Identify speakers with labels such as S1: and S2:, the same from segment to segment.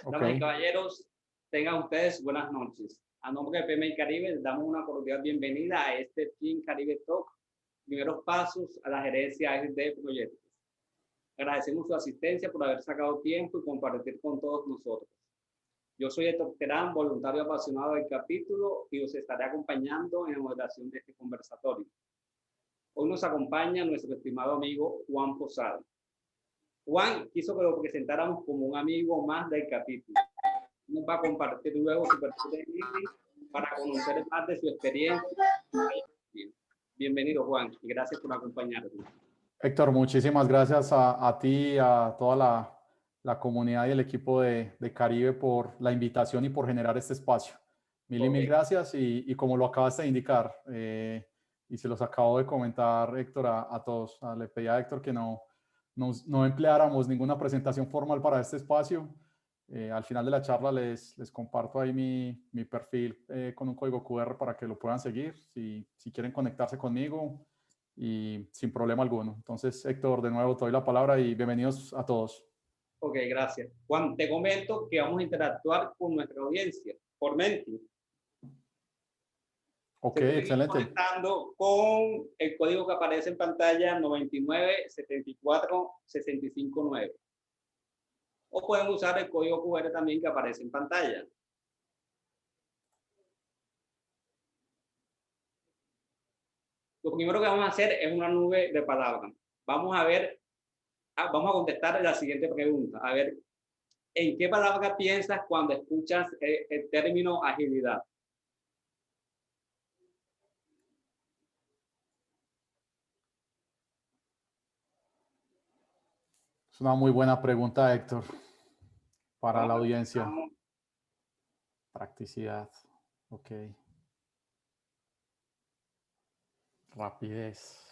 S1: Ok.
S2: Damas y caballeros, tengan ustedes buenas noches. A nombre de PMI Caribe, les damos una cordial bienvenida a este Team Caribe Talk, primeros pasos a la gerencia ágil de proyectos. Agradecemos su asistencia por haber sacado tiempo y compartir con todos nosotros. Yo soy Héctor Terán, voluntario apasionado del capítulo, y os estaré acompañando en la moderación de este conversatorio. Hoy nos acompaña nuestro estimado amigo Juan Posada. Juan quiso que lo presentáramos como un amigo más del capítulo. Nos va a compartir luego su perfil de LinkedIn para conocer más de su experiencia. Bienvenido, Juan, y gracias por acompañarnos.
S1: Héctor, muchísimas gracias a ti, a toda la comunidad y el equipo de Caribe por la invitación y por generar este espacio. Mil gracias y como lo acabaste de indicar, y se los acabo de comentar, Héctor, a todos. Le pedí a Héctor que no empleáramos ninguna presentación formal para este espacio. Al final de la charla les comparto ahí mi perfil con un código QR para que lo puedan seguir si quieren conectarse conmigo y sin problema alguno. Entonces, Héctor, de nuevo te doy la palabra y bienvenidos a todos.
S2: Ok, gracias. Juan, te comento que vamos a interactuar con nuestra audiencia por Menti.
S1: Ok, excelente.
S2: Conectando con el código que aparece en pantalla 997465 9. O pueden usar el código QR también que aparece en pantalla. Lo primero que vamos a hacer es una nube de palabras. Vamos a contestar la siguiente pregunta. A ver, ¿en qué palabra piensas cuando escuchas el término agilidad?
S1: Es una muy buena pregunta, Héctor, para la audiencia. Practicidad. Ok. Rapidez.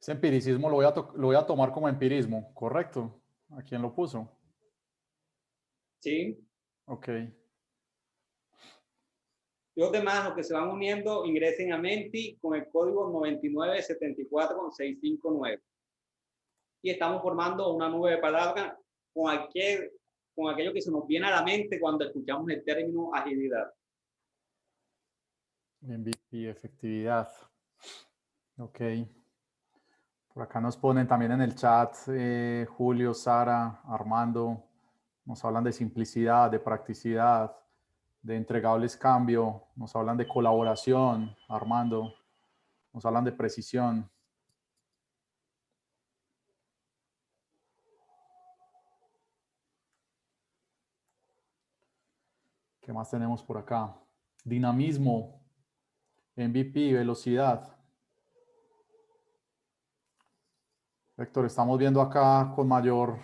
S1: Ese empiricismo lo voy a tomar como empirismo, ¿correcto? ¿A quién lo puso?
S2: Sí.
S1: Ok.
S2: Los demás, los que se van uniendo, ingresen a Menti con el código 9974659. Y estamos formando una nube de palabras con aquello que se nos viene a la mente cuando escuchamos el término agilidad.
S1: MVP, efectividad. Ok. Por acá nos ponen también en el chat Julio, Sara, Armando. Nos hablan de simplicidad, de practicidad, de entregables cambio. Nos hablan de colaboración, Armando. Nos hablan de precisión. ¿Qué más tenemos por acá? Dinamismo, MVP, velocidad. Héctor, estamos viendo acá con mayor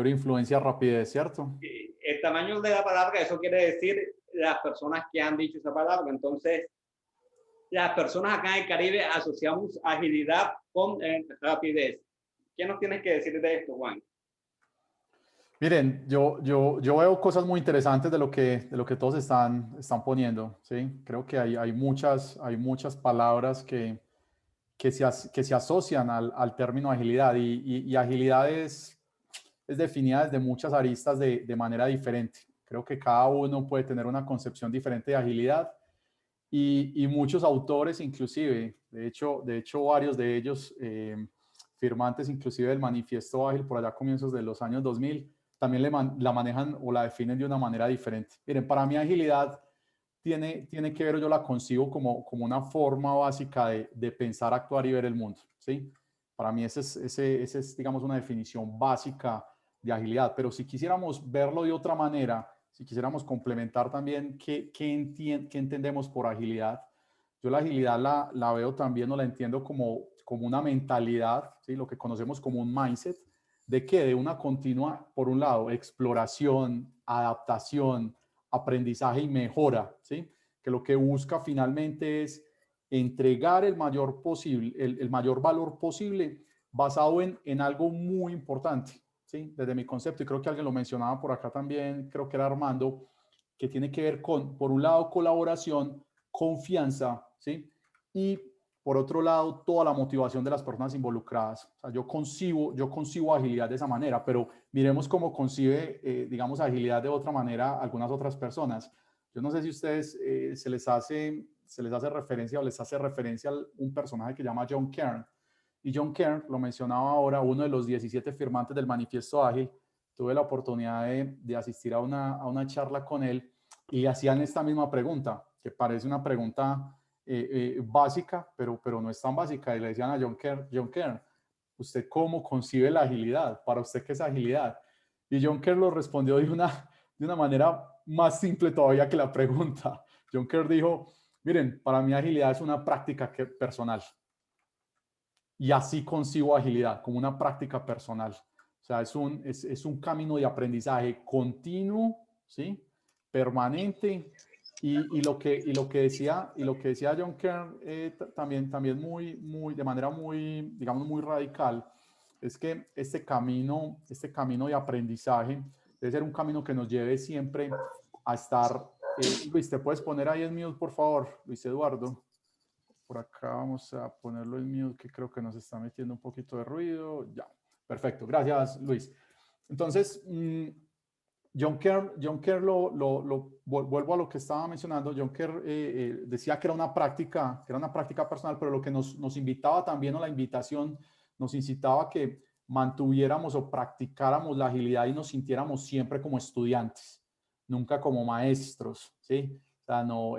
S1: influencia rapidez, ¿cierto?
S2: El tamaño de la palabra, eso quiere decir las personas que han dicho esa palabra. Entonces, las personas acá en el Caribe asociamos agilidad con rapidez. ¿Qué nos tienes que decir de esto, Juan?
S1: Miren, yo veo cosas muy interesantes de lo que todos están poniendo, ¿sí? Creo que hay muchas palabras que se asocian al término agilidad y agilidad es definida desde muchas aristas de manera diferente. Creo que cada uno puede tener una concepción diferente de agilidad y muchos autores inclusive, de hecho varios de ellos, firmantes inclusive del Manifiesto Ágil por allá a comienzos de los años 2000, también la manejan o la definen de una manera diferente. Miren, para mí agilidad tiene que ver, yo la concibo como una forma básica de pensar, actuar y ver el mundo, ¿sí? Para mí esa es, digamos, una definición básica de agilidad, pero si quisiéramos verlo de otra manera, si quisiéramos complementar también qué entendemos por agilidad, yo la agilidad la veo también o la entiendo como una mentalidad, ¿sí? Lo que conocemos como un mindset, ¿de qué? De una continua, por un lado, exploración, adaptación, aprendizaje y mejora, ¿sí? Que lo que busca finalmente es entregar el mayor valor posible basado en algo muy importante, ¿sí? Desde mi concepto, y creo que alguien lo mencionaba por acá también, creo que era Armando, que tiene que ver con, por un lado, colaboración, confianza, ¿sí? Y por otro lado, toda la motivación de las personas involucradas. O sea, yo concibo agilidad de esa manera, pero miremos cómo concibe, digamos, agilidad de otra manera algunas otras personas. Yo no sé si a ustedes se les hace referencia o les hace referencia a un personaje que se llama John Kern. Y John Kern, lo mencionaba ahora, uno de los 17 firmantes del Manifiesto Ágil. Tuve la oportunidad de asistir a una charla con él y hacían esta misma pregunta, que parece una pregunta básica, pero no es tan básica. Y le decían a John Kern, ¿usted cómo concibe la agilidad? ¿Para usted qué es agilidad? Y John Kern lo respondió de una manera más simple todavía que la pregunta. John Kern dijo, miren, para mí agilidad es una práctica personal. Y así concibo agilidad, como una práctica personal. O sea, es un camino de aprendizaje continuo, ¿sí? Permanente. Y lo que decía John Kern también de manera muy, digamos, muy radical, es que este camino de aprendizaje debe ser un camino que nos lleve siempre a estar. Luis, ¿te puedes poner ahí en mute, por favor, Luis Eduardo? Por acá vamos a ponerlo en mute, que creo que nos está metiendo un poquito de ruido. Ya, perfecto. Gracias, Luis. Entonces, John Kerr vuelvo a lo que estaba mencionando. John Kerr decía que era una práctica personal, pero lo que nos invitaba también, o la invitación, nos incitaba a que mantuviéramos o practicáramos la agilidad y nos sintiéramos siempre como estudiantes, nunca como maestros, ¿sí? O sea, no,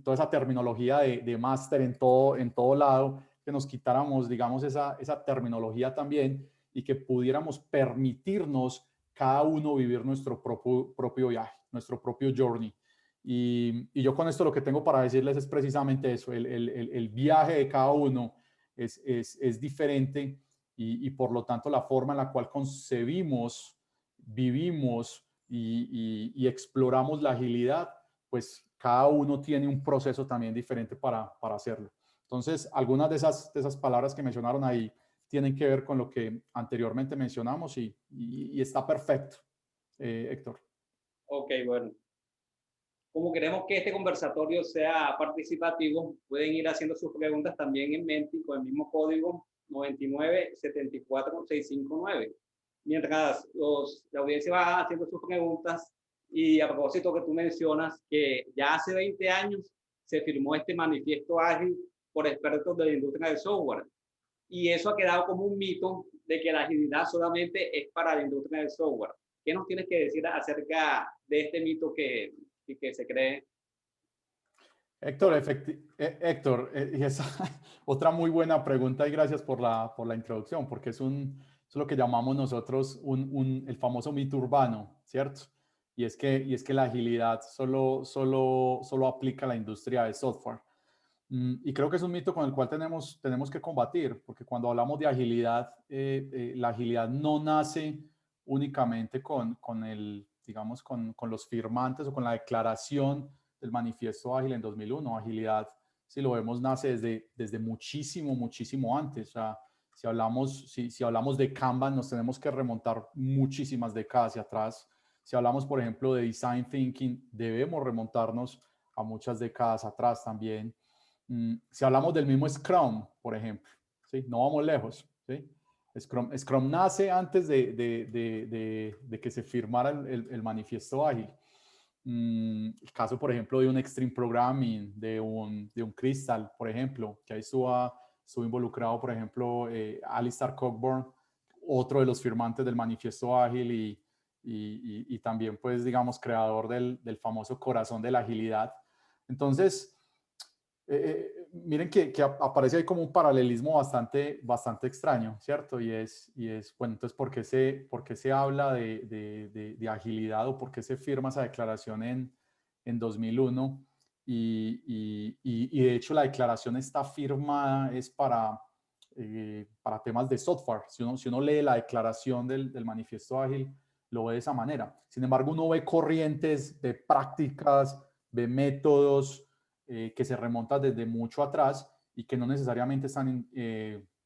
S1: toda esa terminología de máster en todo lado, que nos quitáramos, digamos, esa terminología también y que pudiéramos permitirnos cada uno vivir nuestro propio viaje, nuestro propio journey. Y yo con esto lo que tengo para decirles es precisamente eso, el viaje de cada uno es diferente y por lo tanto la forma en la cual concebimos, vivimos y exploramos la agilidad, pues cada uno tiene un proceso también diferente para hacerlo. Entonces, algunas de esas palabras que mencionaron ahí tienen que ver con lo que anteriormente mencionamos y está perfecto, Héctor.
S2: Ok, bueno. Como queremos que este conversatorio sea participativo, pueden ir haciendo sus preguntas también en Menti con el mismo código 99 74 659. Mientras la audiencia va haciendo sus preguntas, y a propósito que tú mencionas que ya hace 20 años se firmó este manifiesto ágil por expertos de la industria del software. Y eso ha quedado como un mito de que la agilidad solamente es para la industria del software. ¿Qué nos tienes que decir acerca de este mito que se cree?
S1: Héctor, y esa otra muy buena pregunta y gracias por la introducción, porque es lo que llamamos nosotros el famoso mito urbano, ¿cierto? Y es que la agilidad solo aplica a la industria de software. Y creo que es un mito con el cual tenemos que combatir, porque cuando hablamos de agilidad, la agilidad no nace únicamente digamos, con los firmantes o con la declaración del Manifiesto Ágil en 2001. Agilidad, si lo vemos, nace desde muchísimo, muchísimo antes. O sea, si hablamos de Kanban, nos tenemos que remontar muchísimas décadas hacia atrás. Si hablamos, por ejemplo, de Design Thinking, debemos remontarnos a muchas décadas atrás también. Si hablamos del mismo Scrum, por ejemplo, ¿sí? No vamos lejos, ¿sí? Scrum nace antes de que se firmara el manifiesto ágil. El caso, por ejemplo, de un Extreme Programming, de un Crystal, por ejemplo, que ahí estuvo involucrado, por ejemplo, Alistair Cockburn, otro de los firmantes del manifiesto ágil y también, pues, digamos, creador del famoso corazón de la agilidad. Entonces, miren que aparece ahí como un paralelismo bastante extraño, ¿cierto? Bueno, entonces, ¿por qué se habla de agilidad o por qué se firma esa declaración en 2001? Y de hecho la declaración está firmada es para temas de software. Si uno lee la declaración del manifiesto ágil, lo ve de esa manera. Sin embargo, uno ve corrientes de prácticas, de métodos, que se remontan desde mucho atrás y que no necesariamente están,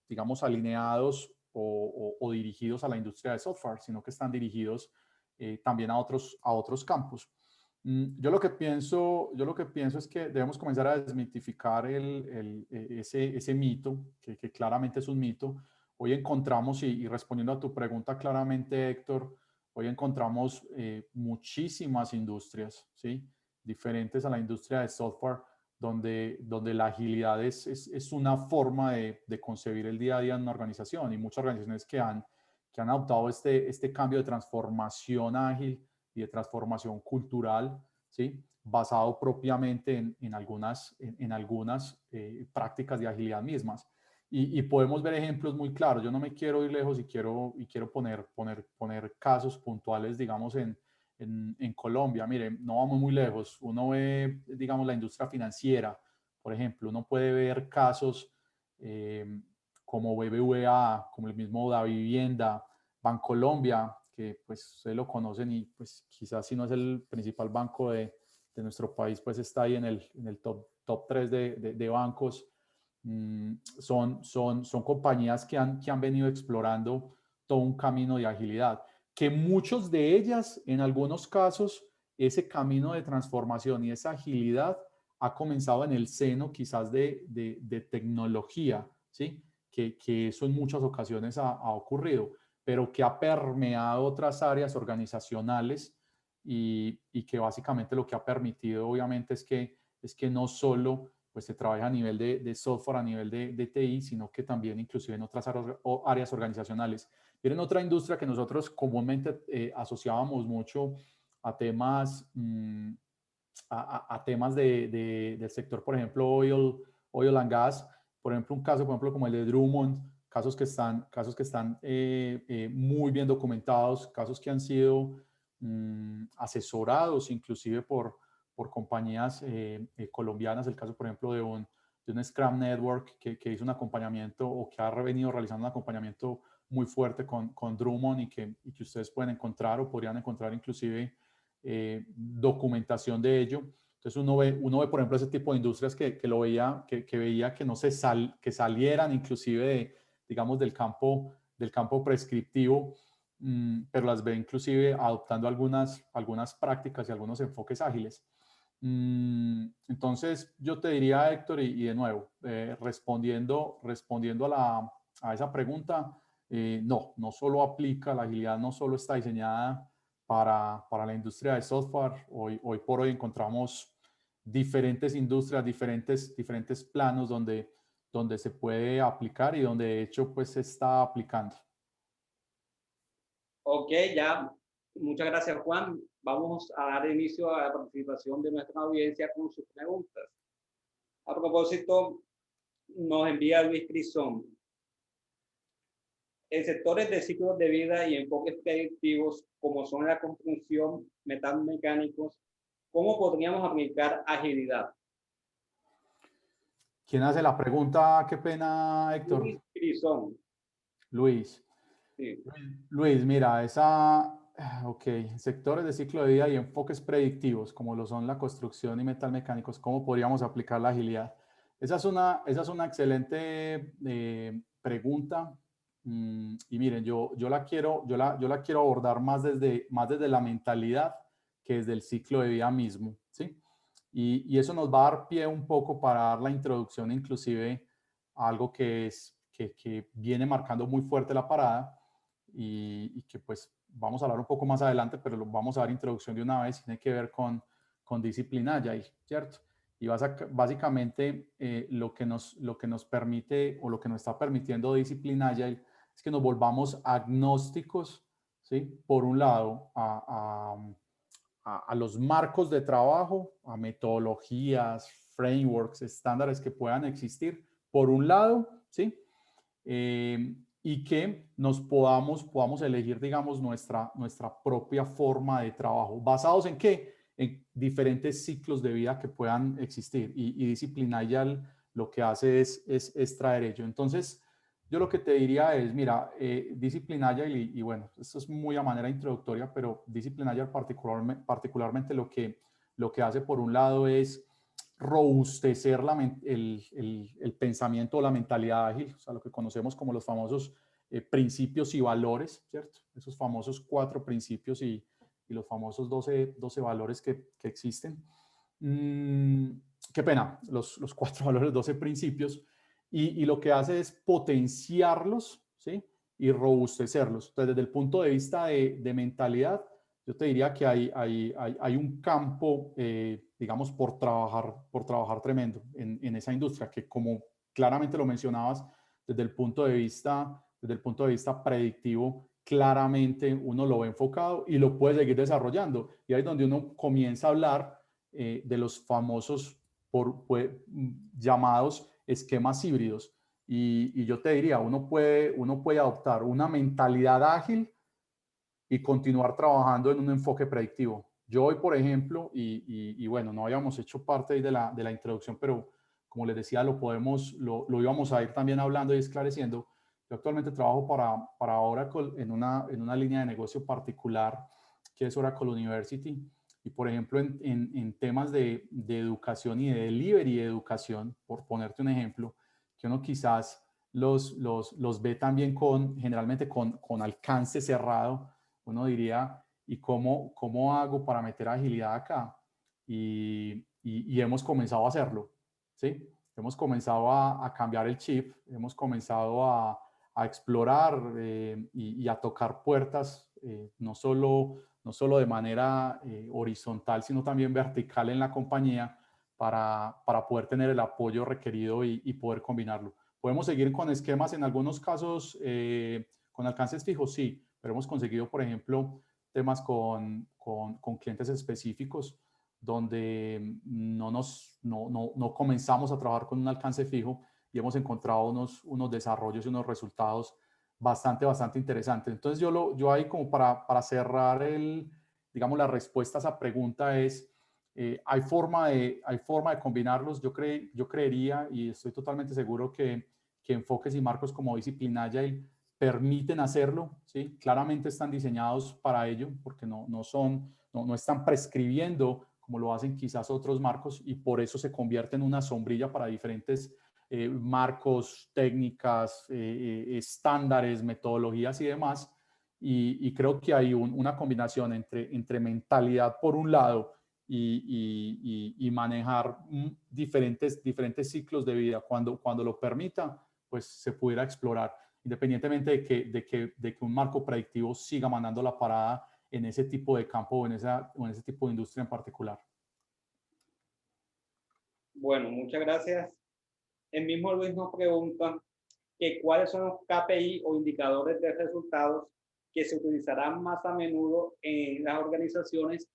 S1: digamos, alineados o dirigidos a la industria de software, sino que están dirigidos también a otros campos. Yo lo que pienso es que debemos comenzar a desmitificar ese mito, que claramente es un mito. Hoy encontramos, y respondiendo a tu pregunta claramente, Héctor, hoy encontramos muchísimas industrias, ¿sí? Diferentes a la industria de software, donde la agilidad es una forma de concebir el día a día en una organización, y muchas organizaciones que han adoptado este cambio de transformación ágil y de transformación cultural, ¿sí? Basado propiamente en algunas prácticas de agilidad mismas. Y podemos ver ejemplos muy claros. Yo no me quiero ir lejos y quiero poner casos puntuales, digamos, en Colombia. Miren, no vamos muy lejos. Uno ve, digamos, la industria financiera, por ejemplo. Uno puede ver casos como BBVA, como el mismo Davivienda, Bancolombia, que pues ustedes lo conocen y pues quizás si no es el principal banco de nuestro país, pues está ahí en el top 3 de bancos. Son compañías que han venido explorando todo un camino de agilidad, que muchos de ellas, en algunos casos, ese camino de transformación y esa agilidad ha comenzado en el seno quizás de tecnología, ¿sí? Que eso en muchas ocasiones ha ocurrido, pero que ha permeado otras áreas organizacionales y que básicamente lo que ha permitido obviamente es que no solo pues se trabaja a nivel de software, a nivel de TI, sino que también inclusive en otras áreas organizacionales. Miren, otra industria que nosotros comúnmente asociábamos mucho a temas, a temas del sector, por ejemplo, oil and gas, por ejemplo, un caso, por ejemplo, como el de Drummond, casos que están muy bien documentados, casos que han sido asesorados inclusive por compañías colombianas, el caso, por ejemplo, de un Scrum Network que hizo un acompañamiento o que ha venido realizando un acompañamiento muy fuerte con Drummond y que ustedes pueden encontrar o podrían encontrar inclusive documentación de ello. Entonces uno ve, por ejemplo, ese tipo de industrias que lo veía, que veía que no que salieran inclusive digamos, del campo prescriptivo, pero las ve inclusive adoptando algunas prácticas y algunos enfoques ágiles. Entonces, yo te diría, Héctor, y de nuevo, respondiendo a esa pregunta, no solo aplica, la agilidad no solo está diseñada para la industria de software. Hoy por hoy encontramos diferentes industrias, diferentes planos donde se puede aplicar y donde de hecho pues se está aplicando.
S2: Ok, ya. Muchas gracias, Juan. Vamos a dar inicio a la participación de nuestra audiencia con sus preguntas. A propósito, nos envía Luis Crisón. En sectores de ciclos de vida y enfoques predictivos, como son la construcción, metalmecánicos, ¿cómo podríamos aplicar agilidad?
S1: ¿Quién hace la pregunta? Qué pena, Héctor.
S2: Luis Crisón.
S1: Luis.
S2: Sí.
S1: Luis, mira, ok, sectores de ciclo de vida y enfoques predictivos, como lo son la construcción y metalmecánicos, ¿cómo podríamos aplicar la agilidad? Esa es una excelente pregunta. Y miren, yo la quiero abordar más desde la mentalidad que desde el ciclo de vida mismo, ¿sí? Y eso nos va a dar pie un poco para dar la introducción inclusive a algo que viene marcando muy fuerte la parada y que pues vamos a hablar un poco más adelante, pero lo vamos a dar introducción de una vez, tiene que ver con disciplina Agile, ¿cierto? Y básicamente lo que nos permite o lo que nos está permitiendo disciplina Agile es que nos volvamos agnósticos, ¿sí? Por un lado, a los marcos de trabajo, a metodologías, frameworks, estándares que puedan existir, por un lado, ¿sí? Y que podamos elegir, digamos, nuestra propia forma de trabajo. ¿Basados en qué? En diferentes ciclos de vida que puedan existir. Y Disciplina ya lo que hace es traer ello. Entonces, yo lo que te diría es, mira, Discipline Agile, y bueno, esto es muy a manera introductoria, pero Discipline Agile particularmente lo que hace por un lado es robustecer el pensamiento o la mentalidad ágil, o sea, lo que conocemos como los famosos principios y valores, ¿cierto? Esos famosos 4 principios y los famosos 12 valores que existen. Qué pena, los 4 valores, 12 principios, y lo que hace es potenciarlos, ¿sí? Y robustecerlos. Entonces, desde el punto de vista de mentalidad, yo te diría que hay un campo, digamos, por trabajar tremendo en esa industria, que como claramente lo mencionabas, desde el punto de vista predictivo, claramente uno lo ve enfocado y lo puede seguir desarrollando. Y ahí es donde uno comienza a hablar de los famosos llamados esquemas híbridos. Y yo te diría, uno puede adoptar una mentalidad ágil y continuar trabajando en un enfoque predictivo. Yo hoy, por ejemplo, y bueno, no habíamos hecho parte de la introducción, pero como les decía, lo íbamos a ir también hablando y esclareciendo. Yo actualmente trabajo para Oracle en una línea de negocio particular que es Oracle University. Y por ejemplo, en temas de educación y de delivery de educación, por ponerte un ejemplo, que uno quizás los ve también generalmente con alcance cerrado, uno diría, ¿y cómo hago para meter agilidad acá? Y hemos comenzado a hacerlo, ¿sí? Hemos comenzado a cambiar el chip, hemos comenzado a explorar y a tocar puertas, no solo de manera horizontal, sino también vertical en la compañía para poder tener el apoyo requerido y poder combinarlo. ¿Podemos seguir con esquemas en algunos casos con alcances fijos? Sí, pero hemos conseguido, por ejemplo, temas con clientes específicos donde no comenzamos a trabajar con un alcance fijo y hemos encontrado unos desarrollos y unos resultados bastante interesantes. Entonces yo ahí como para cerrar digamos, la respuesta a esa pregunta es, ¿hay forma de combinarlos? Yo creería y estoy totalmente seguro que enfoques y marcos como Discipline Agile permiten hacerlo, ¿sí? Claramente están diseñados para ello porque no están prescribiendo como lo hacen quizás otros marcos y por eso se convierte en una sombrilla para diferentes marcos, técnicas, estándares, metodologías y demás. Y creo que hay una combinación entre mentalidad por un lado y manejar diferentes ciclos de vida cuando lo permita, pues se pudiera explorar, independientemente de que un marco predictivo siga mandando la parada en ese tipo de campo o en ese tipo de industria en particular.
S2: Bueno, muchas gracias. El mismo Luis nos pregunta que cuáles son los KPI o indicadores de resultados que se utilizarán más a menudo en las organizaciones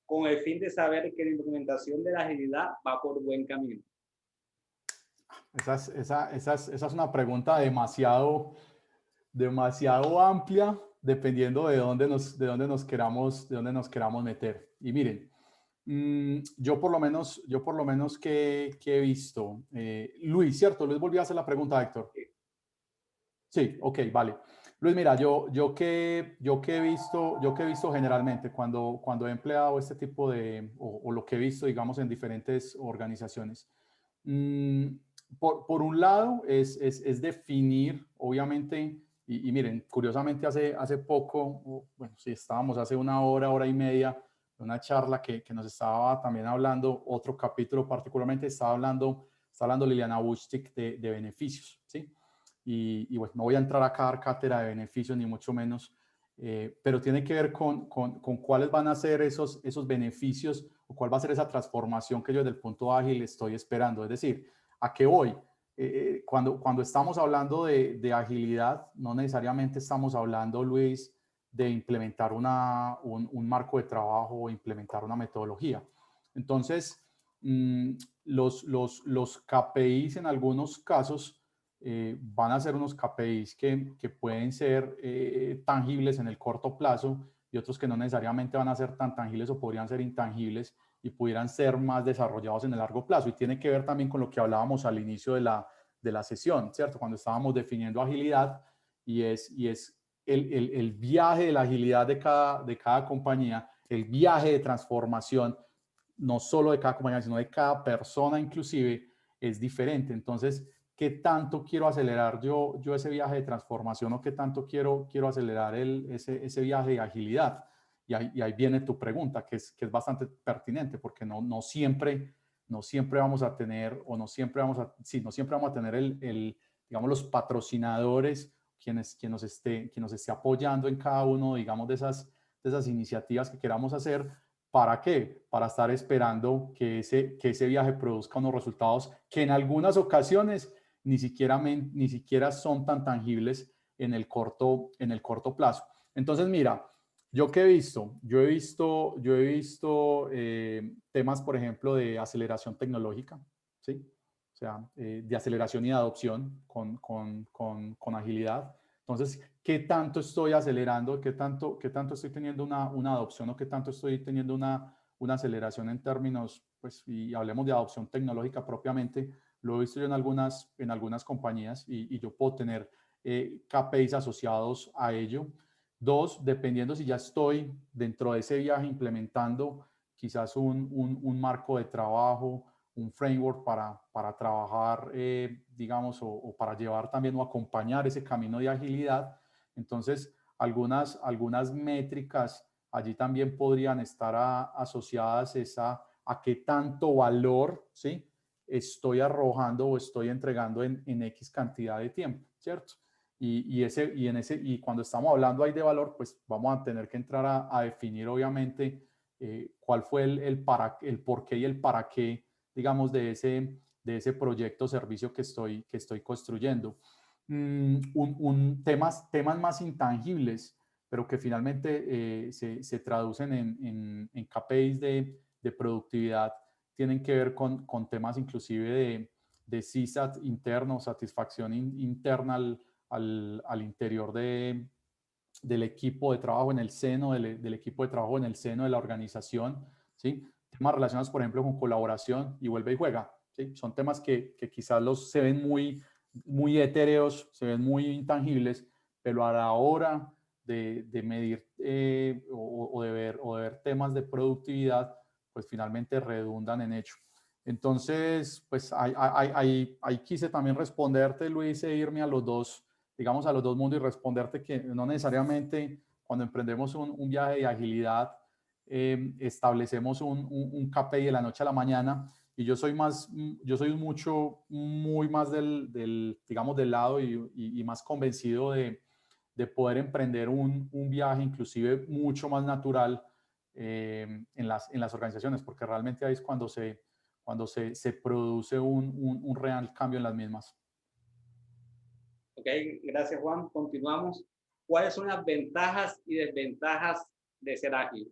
S2: con el fin de saber que la implementación de la agilidad va por buen camino.
S1: Esa es una pregunta demasiado amplia, dependiendo de dónde nos queramos meter. Y miren, yo por lo menos que he visto, Luis, ¿cierto? Luis volvió a hacer la pregunta, Héctor. Sí, ok, vale. Luis, mira, yo que he visto generalmente cuando he empleado este tipo o lo que he visto, digamos, en diferentes organizaciones. mm, por un lado, es definir, obviamente, y miren, curiosamente hace poco, bueno, sí, estábamos hace una hora y media, una charla que nos estaba también hablando, otro capítulo particularmente, está hablando Liliana Buchtik de beneficios, ¿sí? Y bueno, no voy a entrar acá a dar cátedra de beneficios, ni mucho menos, pero tiene que ver con cuáles van a ser esos beneficios o cuál va a ser esa transformación que yo desde el punto ágil estoy esperando. Es decir, ¿a qué voy? Cuando estamos hablando de agilidad, no necesariamente estamos hablando, Luis, de implementar un marco de trabajo o implementar una metodología. Entonces, los KPIs en algunos casos van a ser unos KPIs que pueden ser tangibles en el corto plazo y otros que no necesariamente van a ser tan tangibles o podrían ser intangibles y pudieran ser más desarrollados en el largo plazo. Y tiene que ver también con lo que hablábamos al inicio de la sesión, ¿cierto? Cuando estábamos definiendo agilidad y es el viaje de la agilidad de cada compañía, el viaje de transformación, no solo de cada compañía, sino de cada persona inclusive, es diferente. Entonces, ¿qué tanto quiero acelerar yo ese viaje de transformación o qué tanto quiero acelerar ese viaje de agilidad? y ahí viene tu pregunta, que es bastante pertinente, porque no siempre vamos a tener, o no siempre vamos a, sí, no siempre vamos a tener digamos, los patrocinadores, quien nos esté apoyando en cada uno, digamos, de esas iniciativas que queramos hacer. ¿Para qué? Para estar esperando que ese viaje produzca unos resultados que en algunas ocasiones ni siquiera son tan tangibles en el corto plazo. Entonces, mira, ¿yo qué he visto? Yo he visto temas, por ejemplo, de aceleración tecnológica, ¿sí? O sea, de aceleración y de adopción con agilidad. Entonces, ¿qué tanto estoy acelerando? ¿Qué tanto estoy teniendo una adopción o qué tanto estoy teniendo una aceleración en términos, pues, y hablemos de adopción tecnológica propiamente? Lo he visto yo en algunas compañías y yo puedo tener KPIs asociados a ello. Dos, dependiendo si ya estoy dentro de ese viaje implementando quizás un marco de trabajo, un framework para trabajar, digamos, o para llevar también o acompañar ese camino de agilidad. Entonces, algunas métricas allí también podrían estar asociadas a qué tanto valor, ¿sí?, estoy arrojando o estoy entregando en X cantidad de tiempo, ¿cierto? Y cuando estamos hablando ahí de valor, pues vamos a tener que entrar a definir obviamente cuál fue el por qué y el para qué, digamos, de ese proyecto o servicio que estoy construyendo. Temas más intangibles, pero que finalmente se traducen en KPIs de productividad, tienen que ver con temas inclusive de CSAT interno, satisfacción interna al interior del equipo de trabajo en el seno, del equipo de trabajo en el seno de la organización, ¿sí? Temas relacionados, por ejemplo, con colaboración y vuelve y juega, ¿sí? Son temas que quizás se ven muy etéreos, se ven muy intangibles, pero a la hora de medir o de ver temas de productividad, pues finalmente redundan en hecho. Entonces, pues ahí quise también responderte, Luis, e irme a los dos, digamos, a los dos mundos y responderte que no necesariamente cuando emprendemos un viaje de agilidad establecemos un KPI de la noche a la mañana, y yo soy muy más digamos, del lado y más convencido de poder emprender un viaje inclusive mucho más natural en las organizaciones, porque realmente ahí es cuando se produce un real cambio en las mismas.
S2: Ok, gracias Juan. Continuamos. ¿Cuáles son las ventajas y desventajas de ser ágil?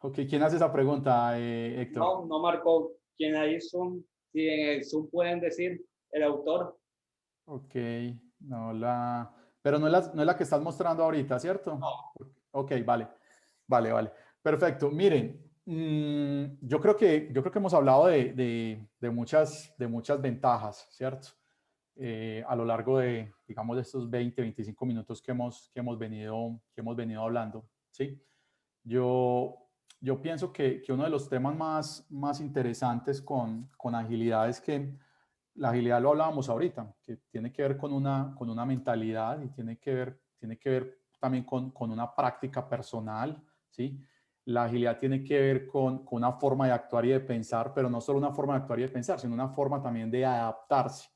S1: Ok, ¿quién hace esa pregunta, Héctor?
S2: No marcó quién ahí son. Si en el Zoom pueden decir el autor.
S1: Ok, pero no es la que estás mostrando ahorita, ¿cierto? Ok, vale. Perfecto. Miren, yo creo que hemos hablado de muchas ventajas, ¿cierto? A lo largo digamos, de estos 20-25 minutos que hemos venido hablando, ¿sí? Yo pienso que uno de los temas más interesantes con agilidad es que la agilidad, lo hablábamos ahorita, que tiene que ver con una mentalidad y tiene que ver también con una práctica personal, ¿sí? La agilidad tiene que ver con una forma de actuar y de pensar, pero no solo una forma de actuar y de pensar, sino una forma también de adaptarse.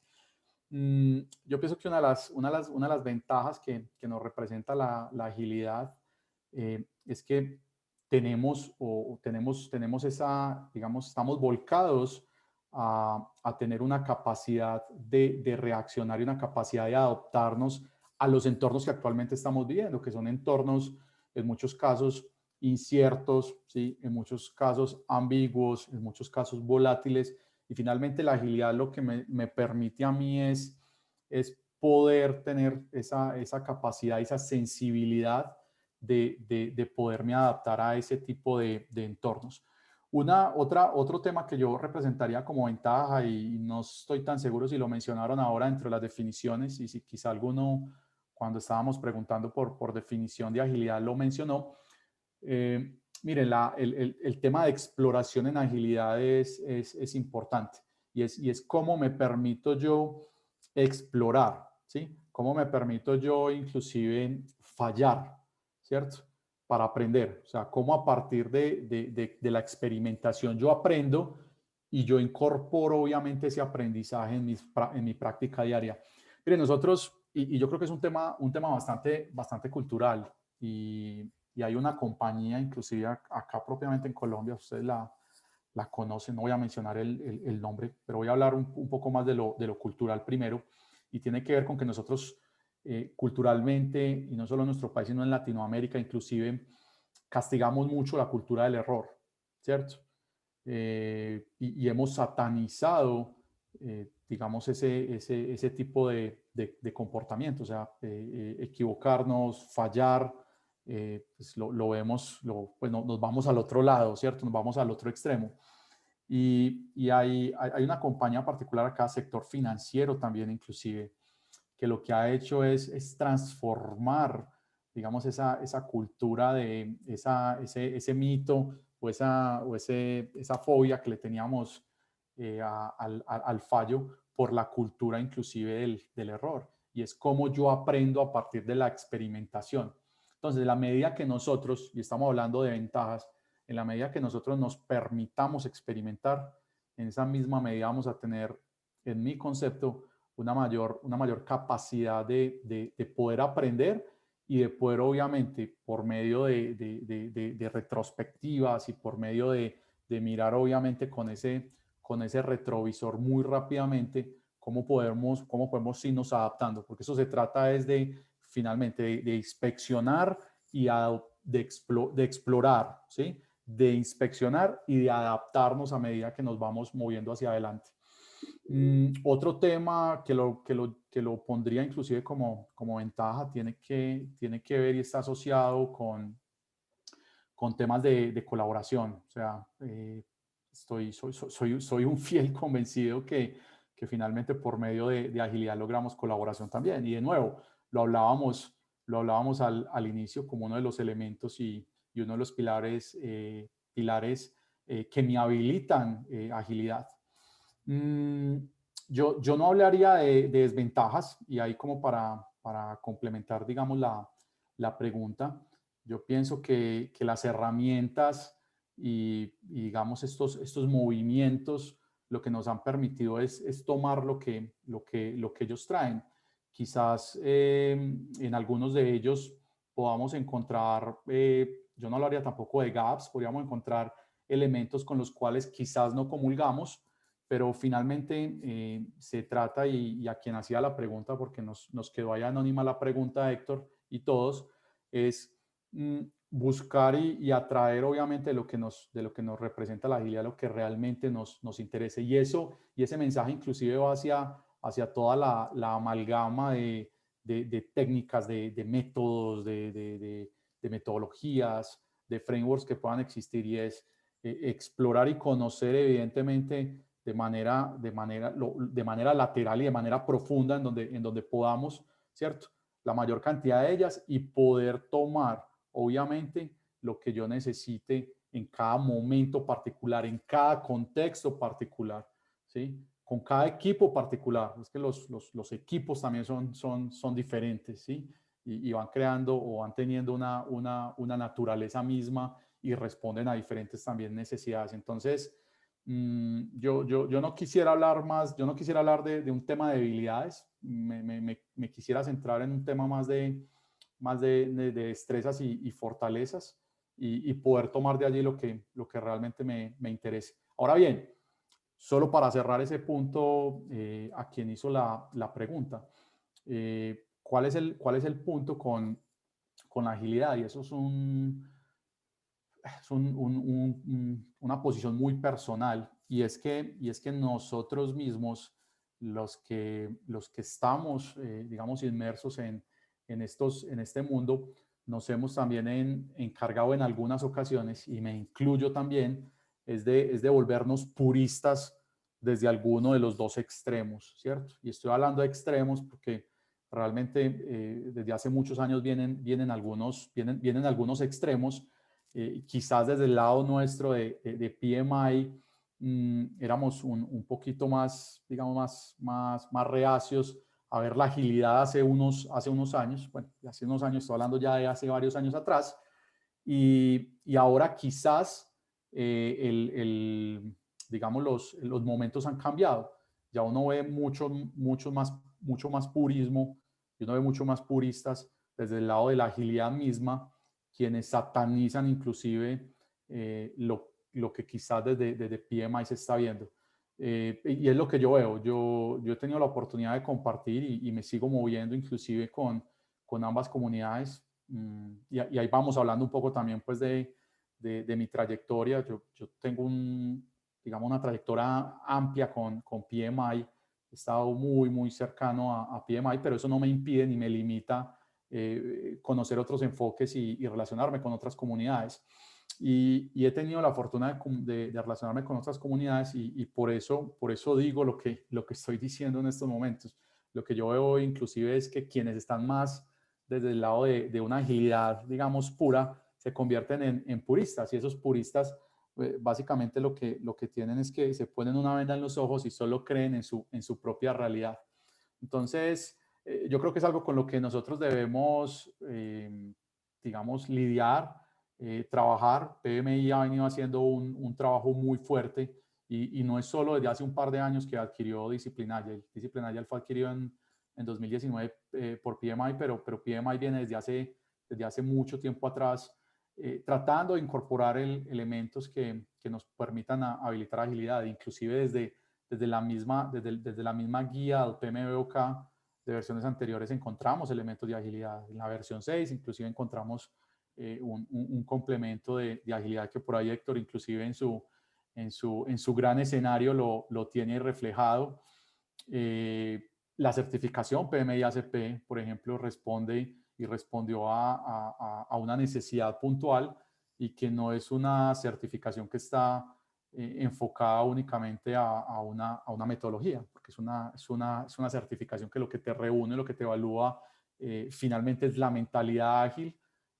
S1: Yo pienso que una de las ventajas que nos representa la agilidad es que tenemos esa, digamos, estamos volcados a tener una capacidad de reaccionar y una capacidad de adaptarnos a los entornos que actualmente estamos viviendo, que son entornos en muchos casos inciertos, ¿sí?, en muchos casos ambiguos, en muchos casos volátiles, y finalmente la agilidad lo que me permite a mí es poder tener esa capacidad, esa sensibilidad de poderme adaptar a ese tipo de entornos. Otro tema que yo representaría como ventaja, y no estoy tan seguro si lo mencionaron ahora entre las definiciones, y si quizá alguno cuando estábamos preguntando por definición de agilidad lo mencionó. Miren, el tema de exploración en agilidad es importante, y es cómo me permito yo explorar, ¿sí? Cómo me permito yo inclusive fallar, ¿cierto? Para aprender, o sea, cómo a partir de la experimentación yo aprendo y yo incorporo obviamente ese aprendizaje en mi práctica diaria. Miren, nosotros, y yo creo que es un tema bastante cultural, y hay una compañía, inclusive acá propiamente en Colombia, ustedes la conocen, no voy a mencionar el nombre, pero voy a hablar un poco más de lo cultural primero, y tiene que ver con que nosotros culturalmente, y no solo en nuestro país, sino en Latinoamérica, inclusive, castigamos mucho la cultura del error, ¿cierto? Y hemos satanizado, digamos, ese tipo de comportamiento, o sea, equivocarnos, fallar, pues lo vemos, pues nos vamos al otro lado, ¿cierto? Nos vamos al otro extremo. Y hay una compañía particular acá, sector financiero también inclusive, que lo que ha hecho es transformar, digamos, esa cultura de ese mito esa fobia que le teníamos al fallo por la cultura inclusive del error. Y es como yo aprendo a partir de la experimentación. Entonces, en la medida que nosotros, y estamos hablando de ventajas, en la medida que nosotros nos permitamos experimentar, en esa misma medida vamos a tener, en mi concepto, una mayor capacidad de poder aprender y de poder, obviamente, por medio de retrospectivas y por medio de mirar, obviamente, con ese retrovisor muy rápidamente, cómo podemos irnos adaptando, porque eso se trata es finalmente, de inspeccionar y de explorar, ¿sí? De inspeccionar y de adaptarnos a medida que nos vamos moviendo hacia adelante. Otro tema que lo pondría inclusive como ventaja tiene que ver y está asociado con temas de colaboración. O sea, soy un fiel convencido que finalmente por medio de agilidad logramos colaboración también. Y de nuevo, lo hablábamos al inicio como uno de los elementos y uno de los pilares que me habilitan agilidad. Mm, yo no hablaría de desventajas, y ahí como para complementar, digamos, la pregunta, yo pienso que las herramientas digamos, estos movimientos lo que nos han permitido es tomar lo que ellos traen. Quizás en algunos de ellos podamos encontrar, yo no hablaría tampoco de gaps, podríamos encontrar elementos con los cuales quizás no comulgamos, pero finalmente se trata, y a quien hacía la pregunta, porque nos quedó ahí anónima la pregunta, Héctor, y todos, es buscar y atraer obviamente de lo que nos representa la agilidad, lo que realmente nos interese. Y ese mensaje inclusive va hacia toda la amalgama de técnicas, de métodos, de metodologías, de frameworks que puedan existir, y es explorar y conocer evidentemente de manera lateral y de manera profunda en donde podamos, ¿cierto? La mayor cantidad de ellas, y poder tomar, obviamente, lo que yo necesite en cada momento particular, en cada contexto particular, ¿sí? Con cada equipo particular. Es que los equipos también son diferentes, ¿sí? Y van creando o van teniendo una naturaleza misma y responden a diferentes también necesidades. Entonces, yo no quisiera hablar más, yo no quisiera hablar de un tema de debilidades, me quisiera centrar en un tema más de destrezas y fortalezas, y poder tomar de allí lo que realmente me interese. Ahora bien, solo para cerrar ese punto, a quien hizo la pregunta, ¿cuál es el punto con la agilidad? Y eso es una posición muy personal, y es que nosotros mismos, los que estamos, digamos, inmersos en este mundo, nos hemos también encargado en algunas ocasiones, y me incluyo también, es de volvernos puristas desde alguno de los dos extremos, ¿cierto? Y estoy hablando de extremos porque realmente desde hace muchos años vienen algunos extremos. Quizás desde el lado nuestro de PMI éramos un poquito más, digamos, más reacios a ver la agilidad hace unos años, bueno, hace unos años, estoy hablando ya de hace varios años atrás, y ahora quizás, digamos, los momentos han cambiado. Ya uno ve mucho más purismo, y uno ve mucho más puristas desde el lado de la agilidad misma, quienes satanizan inclusive lo que quizás desde PMI se está viendo. Y es lo que yo veo. Yo he tenido la oportunidad de compartir y me sigo moviendo inclusive con ambas comunidades. Y ahí vamos hablando un poco también pues de mi trayectoria. Yo tengo digamos, una trayectoria amplia con PMI. He estado muy cercano a PMI, pero eso no me impide ni me limita conocer otros enfoques y relacionarme con otras comunidades. Y he tenido la fortuna de relacionarme con otras comunidades y por eso digo lo que estoy diciendo en estos momentos. Lo que yo veo inclusive es que quienes están más desde el lado de una agilidad, digamos, pura, se convierten en puristas, y esos puristas básicamente lo que tienen es que se ponen una venda en los ojos y solo creen en su propia realidad. Entonces, yo creo que es algo con lo que nosotros debemos, digamos, lidiar, trabajar. PMI ha venido haciendo un trabajo muy fuerte y no es solo desde hace un par de años que adquirió Discipline Agile. Discipline Agile fue adquirido en 2019 por PMI, pero PMI viene desde hace mucho tiempo atrás, tratando de incorporar elementos que nos permitan habilitar agilidad, inclusive desde la misma guía del PMBOK de versiones anteriores encontramos elementos de agilidad. En la versión 6 inclusive encontramos un complemento de agilidad que por ahí Héctor inclusive en su gran escenario lo tiene reflejado. La certificación PMI-ACP, por ejemplo, respondió a una necesidad puntual, y que no es una certificación que está enfocada únicamente a una metodología, porque es una certificación que lo que te reúne, lo que te evalúa finalmente es la mentalidad ágil,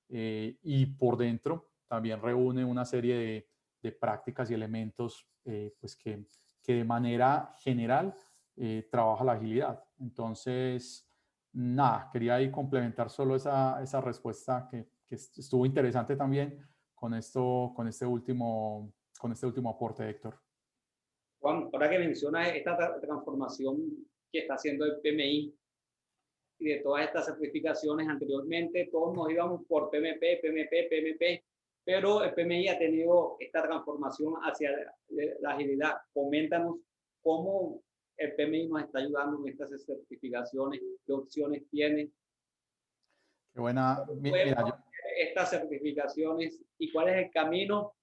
S1: y por dentro también reúne una serie de prácticas y elementos pues que de manera general trabaja la agilidad. Entonces, nada, quería ahí complementar solo esa respuesta que estuvo interesante también con este último aporte, Héctor.
S2: Juan, ahora que mencionas esta transformación que está haciendo el PMI y de todas estas certificaciones anteriormente, todos nos íbamos por PMP, pero el PMI ha tenido esta transformación hacia la agilidad. Coméntanos cómo el PMI nos está ayudando en estas certificaciones, qué opciones tiene.
S1: Qué buena. Mira,
S2: estas certificaciones y cuál es el camino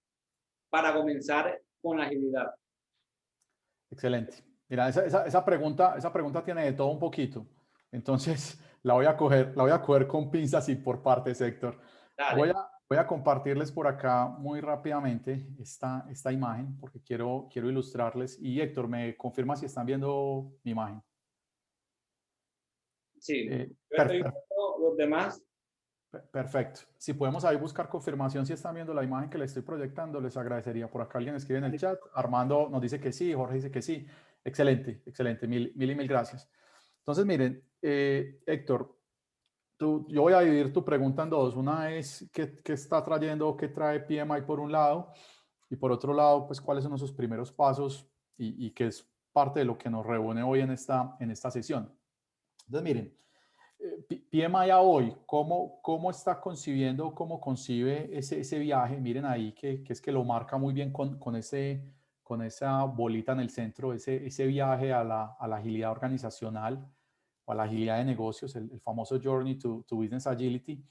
S2: para comenzar con la agilidad.
S1: Excelente. Mira, esa pregunta tiene de todo un poquito. Entonces, la voy a coger con pinzas y por partes, Héctor.
S2: Dale.
S1: Voy a compartirles por acá muy rápidamente esta imagen, porque quiero ilustrarles. Y Héctor, ¿me confirma si están viendo mi imagen?
S2: Sí, yo estoy
S1: Perfecto.
S2: viendo los demás.
S1: Perfecto. Si podemos ahí buscar confirmación si están viendo la imagen que le estoy proyectando, les agradecería. Por acá alguien escribe en el chat. Armando nos dice que sí, Jorge dice que sí. Excelente, excelente. Mil gracias. Entonces, miren, Héctor, yo voy a dividir tu pregunta en dos. Una es qué está trayendo, qué trae PMI por un lado, y por otro lado, pues cuáles son esos primeros pasos y qué es parte de lo que nos reúne hoy en esta sesión. Entonces, miren, PMI a hoy, ¿cómo está concibiendo, cómo concibe ese viaje? Miren ahí que es que lo marca muy bien con esa bolita en el centro, ese viaje a la agilidad organizacional o a la agilidad de negocios, el famoso Journey to Business Agility.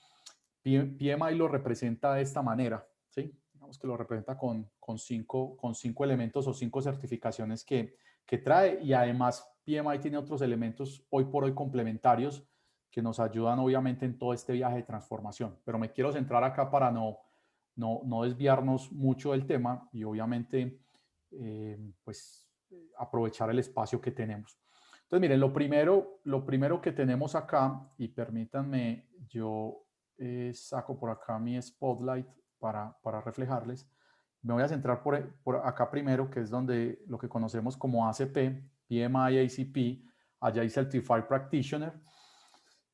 S1: PMI lo representa de esta manera, ¿sí? Digamos que lo representa con cinco elementos o 5 certificaciones que trae, y además PMI tiene otros elementos hoy por hoy complementarios que nos ayudan obviamente en todo este viaje de transformación. Pero me quiero centrar acá para no desviarnos mucho del tema y obviamente pues aprovechar el espacio que tenemos. Entonces, miren, lo primero que tenemos acá, y permítanme, yo saco por acá mi spotlight para reflejarles. Me voy a centrar por acá primero, que es donde lo que conocemos como ACP, PMI, ACP. Agile Certified Practitioner.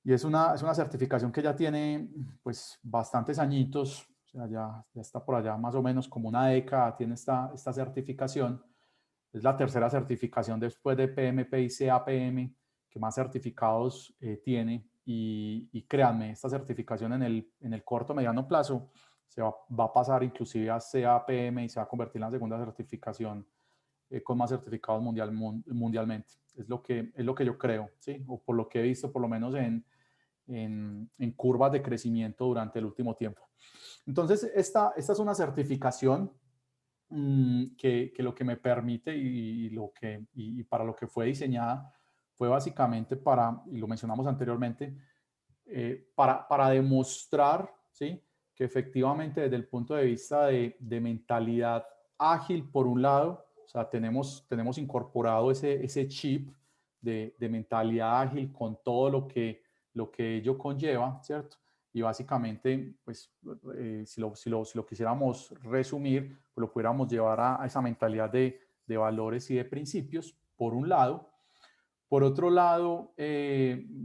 S1: Y es una certificación que ya tiene pues bastantes añitos, o sea, ya está por allá más o menos como una década tiene esta certificación. Es la tercera certificación después de PMP y CAPM que más certificados tiene. Y créanme, esta certificación en el corto mediano plazo se va a pasar inclusive a CAPM y se va a convertir en la segunda certificación con más certificados mundialmente. Es lo que yo creo, ¿sí? O por lo que he visto, por lo menos en curvas de crecimiento durante el último tiempo. Entonces, esta es una certificación que lo que me permite y para lo que fue diseñada fue básicamente para, y lo mencionamos anteriormente, para demostrar, ¿sí?, que efectivamente desde el punto de vista de mentalidad ágil, por un lado, o sea, tenemos incorporado ese chip de mentalidad ágil con todo lo que ello conlleva, ¿cierto? Y básicamente, pues, si lo quisiéramos resumir, pues lo pudiéramos llevar a esa mentalidad de valores y de principios, por un lado. Por otro lado,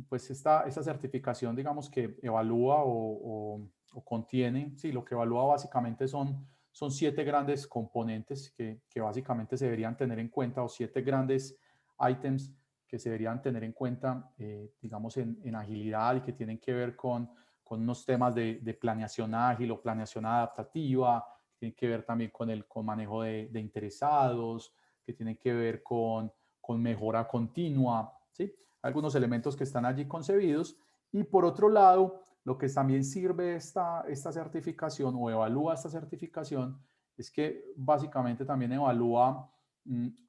S1: pues esta certificación, digamos que evalúa o contiene, sí, lo que evalúa básicamente son 7 grandes componentes que básicamente se deberían tener en cuenta, o 7 grandes ítems que se deberían tener en cuenta, digamos, en agilidad, y que tienen que ver con unos temas de planeación ágil o planeación adaptativa, que tienen que ver también con manejo de interesados, que tienen que ver con mejora continua, ¿sí? Algunos elementos que están allí concebidos. Y por otro lado, lo que también sirve esta certificación o evalúa esta certificación es que básicamente también evalúa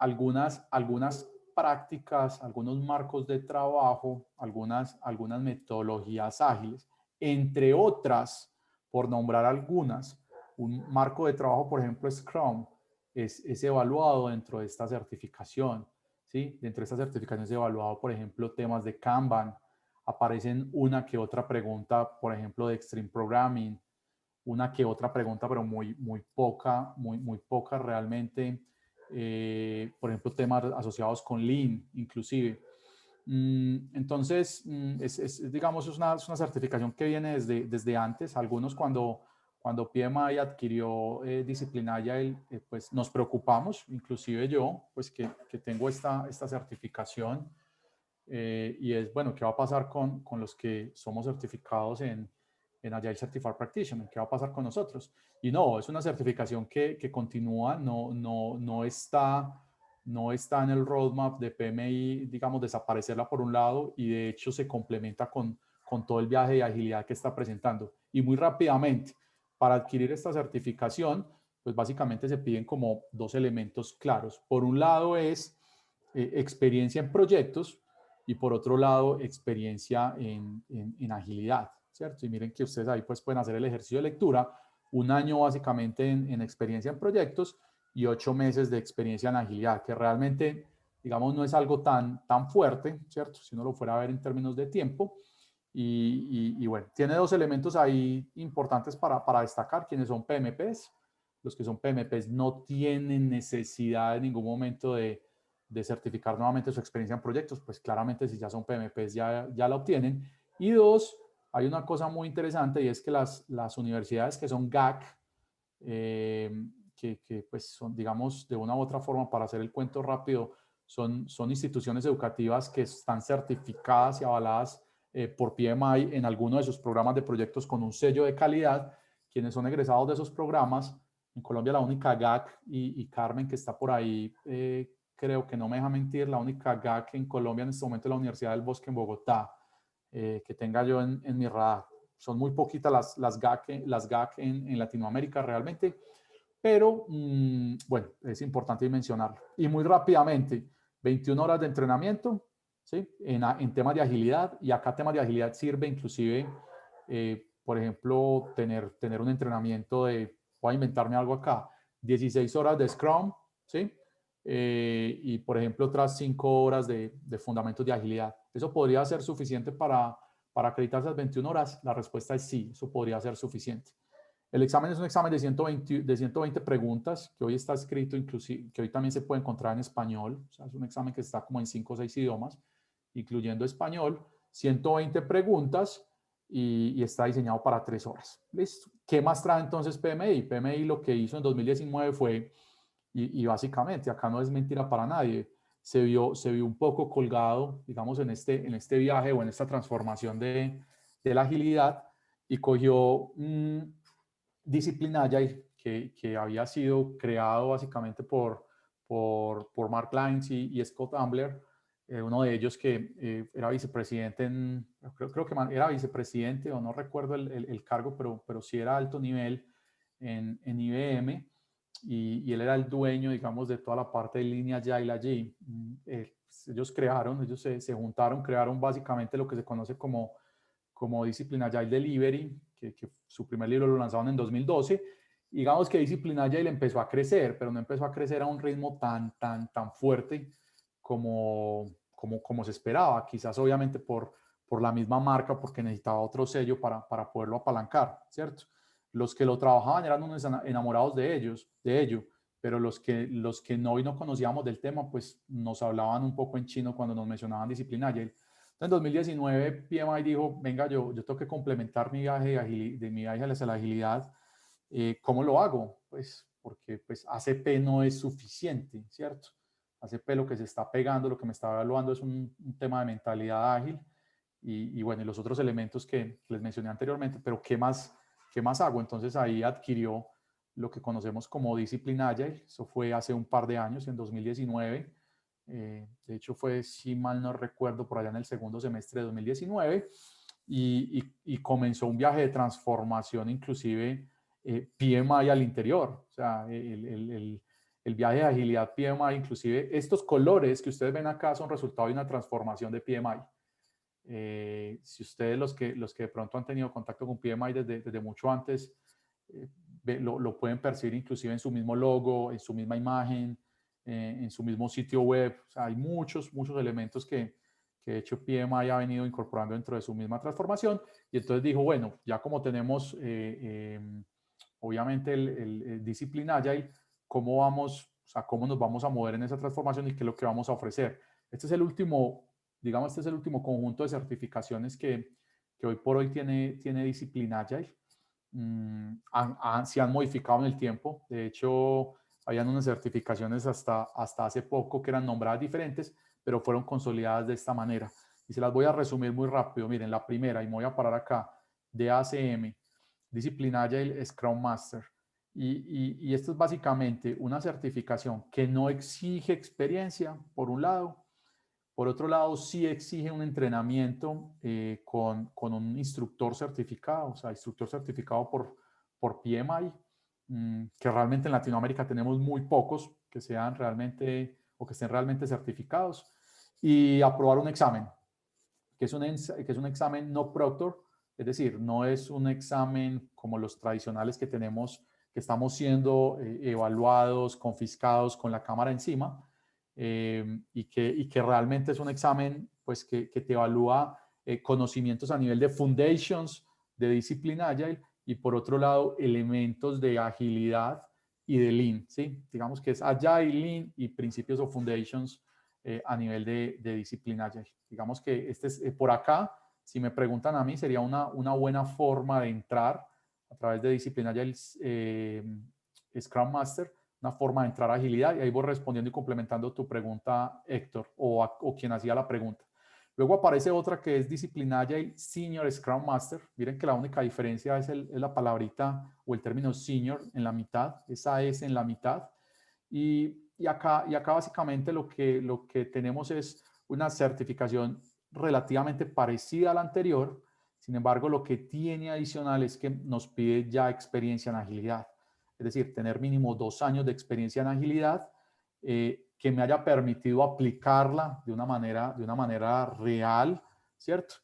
S1: algunas prácticas, algunos marcos de trabajo, algunas metodologías ágiles, entre otras, por nombrar algunas. Un marco de trabajo, por ejemplo, Scrum, es evaluado dentro de esta certificación. ¿Sí? Dentro de esta certificación se ha evaluado, por ejemplo, temas de Kanban. Aparecen una que otra pregunta, por ejemplo, de Extreme Programming, una que otra pregunta, pero muy poca realmente. Por ejemplo, temas asociados con Lean, inclusive. Entonces, digamos, es una certificación que viene desde antes. Algunos cuando PMI adquirió Disciplina Agile, pues nos preocupamos, inclusive yo, pues que tengo esta certificación, y es, bueno, ¿qué va a pasar con los que somos certificados en Agile Certified Practitioner? ¿Qué va a pasar con nosotros? Y no, es una certificación que continúa, no está en el roadmap de PMI, digamos, desaparecerla por un lado, y de hecho se complementa con todo el viaje de agilidad que está presentando. Y muy rápidamente, para adquirir esta certificación, pues básicamente se piden como 2 elementos claros. Por un lado es experiencia en proyectos, y por otro lado experiencia en agilidad, ¿cierto? Y miren que ustedes ahí pues pueden hacer el ejercicio de lectura, 1 año básicamente en experiencia en proyectos y 8 meses de experiencia en agilidad, que realmente, digamos, no es algo tan fuerte, ¿cierto? Si uno lo fuera a ver en términos de tiempo. Y bueno, tiene 2 elementos ahí importantes para destacar, quienes son PMPs. Los que son PMPs no tienen necesidad en ningún momento de certificar nuevamente su experiencia en proyectos, pues claramente si ya son PMPs ya la obtienen. Y 2, hay una cosa muy interesante, y es que las universidades que son GAC, que pues son, digamos, de una u otra forma, para hacer el cuento rápido, son instituciones educativas que están certificadas y avaladas por PMI en alguno de sus programas de proyectos con un sello de calidad. Quienes son egresados de esos programas, en Colombia la única GAC, y Carmen que está por ahí, creo que no me deja mentir, la única GAC en Colombia en este momento es la Universidad del Bosque en Bogotá, que tenga yo en mi radar. Son muy poquitas las GAC en Latinoamérica realmente, pero bueno, es importante mencionarlo. Y muy rápidamente, 21 horas de entrenamiento, ¿sí? En temas de agilidad, y acá temas de agilidad sirve inclusive, por ejemplo, tener un entrenamiento voy a inventarme algo acá, 16 horas de Scrum, ¿sí? Y por ejemplo otras 5 horas de fundamentos de agilidad. ¿Eso podría ser suficiente para acreditar esas 21 horas? La respuesta es sí, eso podría ser suficiente. El examen es un examen de 120 preguntas, que hoy está escrito, inclusive, que hoy también se puede encontrar en español. O sea, es un examen que está como en 5 o 6 idiomas, incluyendo español, 120 preguntas y está diseñado para 3 horas. ¿Listo? ¿Qué más trae entonces PMI? PMI lo que hizo en 2019 fue, y básicamente, acá no es mentira para nadie, se vio un poco colgado, digamos, en este viaje o en esta transformación de la agilidad y cogió Discipline Agile, que había sido creado básicamente por Mark Lyons y Scott Ambler, uno de ellos que era vicepresidente creo que era vicepresidente o no recuerdo el cargo, pero sí era alto nivel en IBM y él era el dueño, digamos, de toda la parte de línea Agile allí. Ellos se juntaron, crearon básicamente lo que se conoce como Discipline Agile Delivery, que su primer libro lo lanzaron en 2012. Digamos que Discipline Agile empezó a crecer, pero no empezó a crecer a un ritmo tan fuerte como se esperaba. Quizás obviamente por la misma marca, porque necesitaba otro sello para poderlo apalancar, ¿cierto? Los que lo trabajaban eran unos enamorados de ello, pero los que no conocíamos del tema, pues nos hablaban un poco en chino cuando nos mencionaban Discipline Agile. En 2019, PMI dijo, venga, yo tengo que complementar mi viaje hacia la agilidad. ¿Cómo lo hago? Pues porque pues ACP no es suficiente, ¿cierto? ACP lo que se está pegando, lo que me está evaluando es un tema de mentalidad ágil y bueno, y los otros elementos que les mencioné anteriormente, pero ¿qué más hago? Entonces ahí adquirió lo que conocemos como Discipline Agile, eso fue hace un par de años, en 2019, de hecho fue, si mal no recuerdo, por allá en el segundo semestre de 2019, y comenzó un viaje de transformación, inclusive PMI al interior, o sea, el viaje de agilidad PMI, inclusive estos colores que ustedes ven acá son resultado de una transformación de PMI. Si ustedes los que de pronto han tenido contacto con PMI desde mucho antes, lo pueden percibir inclusive en su mismo logo, en su misma imagen, en su mismo sitio web. O sea, hay muchos elementos que de hecho PMI ha venido incorporando dentro de su misma transformación. Y entonces dijo, bueno, ya como tenemos obviamente el Discipline Agile, ¿cómo nos vamos a mover en esa transformación y qué es lo que vamos a ofrecer? Este es el último conjunto de certificaciones que hoy por hoy tiene Discipline Agile. Se han modificado en el tiempo. De hecho, habían unas certificaciones hasta hace poco que eran nombradas diferentes, pero fueron consolidadas de esta manera. Y se las voy a resumir muy rápido. Miren, la primera, y me voy a parar acá, DACM, Discipline Agile Scrum Master. Y esto es básicamente una certificación que no exige experiencia, por un lado. Por otro lado, sí exige un entrenamiento con un instructor certificado, o sea, instructor certificado por PMI, que realmente en Latinoamérica tenemos muy pocos que sean realmente o que estén realmente certificados, y aprobar un examen, que es un examen no proctor, es decir, no es un examen como los tradicionales que tenemos, que estamos siendo evaluados, confiscados con la cámara encima, y que realmente es un examen pues, que te evalúa conocimientos a nivel de foundations, de Discipline Agile, y por otro lado, elementos de agilidad y de Lean, ¿sí? Digamos que es Agile, Lean y principios o foundations a nivel de Discipline Agile. Digamos que este es, por acá, si me preguntan a mí, sería una buena forma de entrar a través de Discipline Agile Scrum Master, una forma de entrar a agilidad, y ahí voy respondiendo y complementando tu pregunta, Héctor, o quien hacía la pregunta. Luego aparece otra que es Discipline Agile Senior Scrum Master. Miren que la única diferencia es la palabrita o el término senior en la mitad, esa es en la mitad. Y acá básicamente lo que tenemos es una certificación relativamente parecida a la anterior. Sin embargo, lo que tiene adicional es que nos pide ya experiencia en agilidad. Es decir, tener mínimo 2 años de experiencia en agilidad que me haya permitido aplicarla de una manera real, ¿cierto?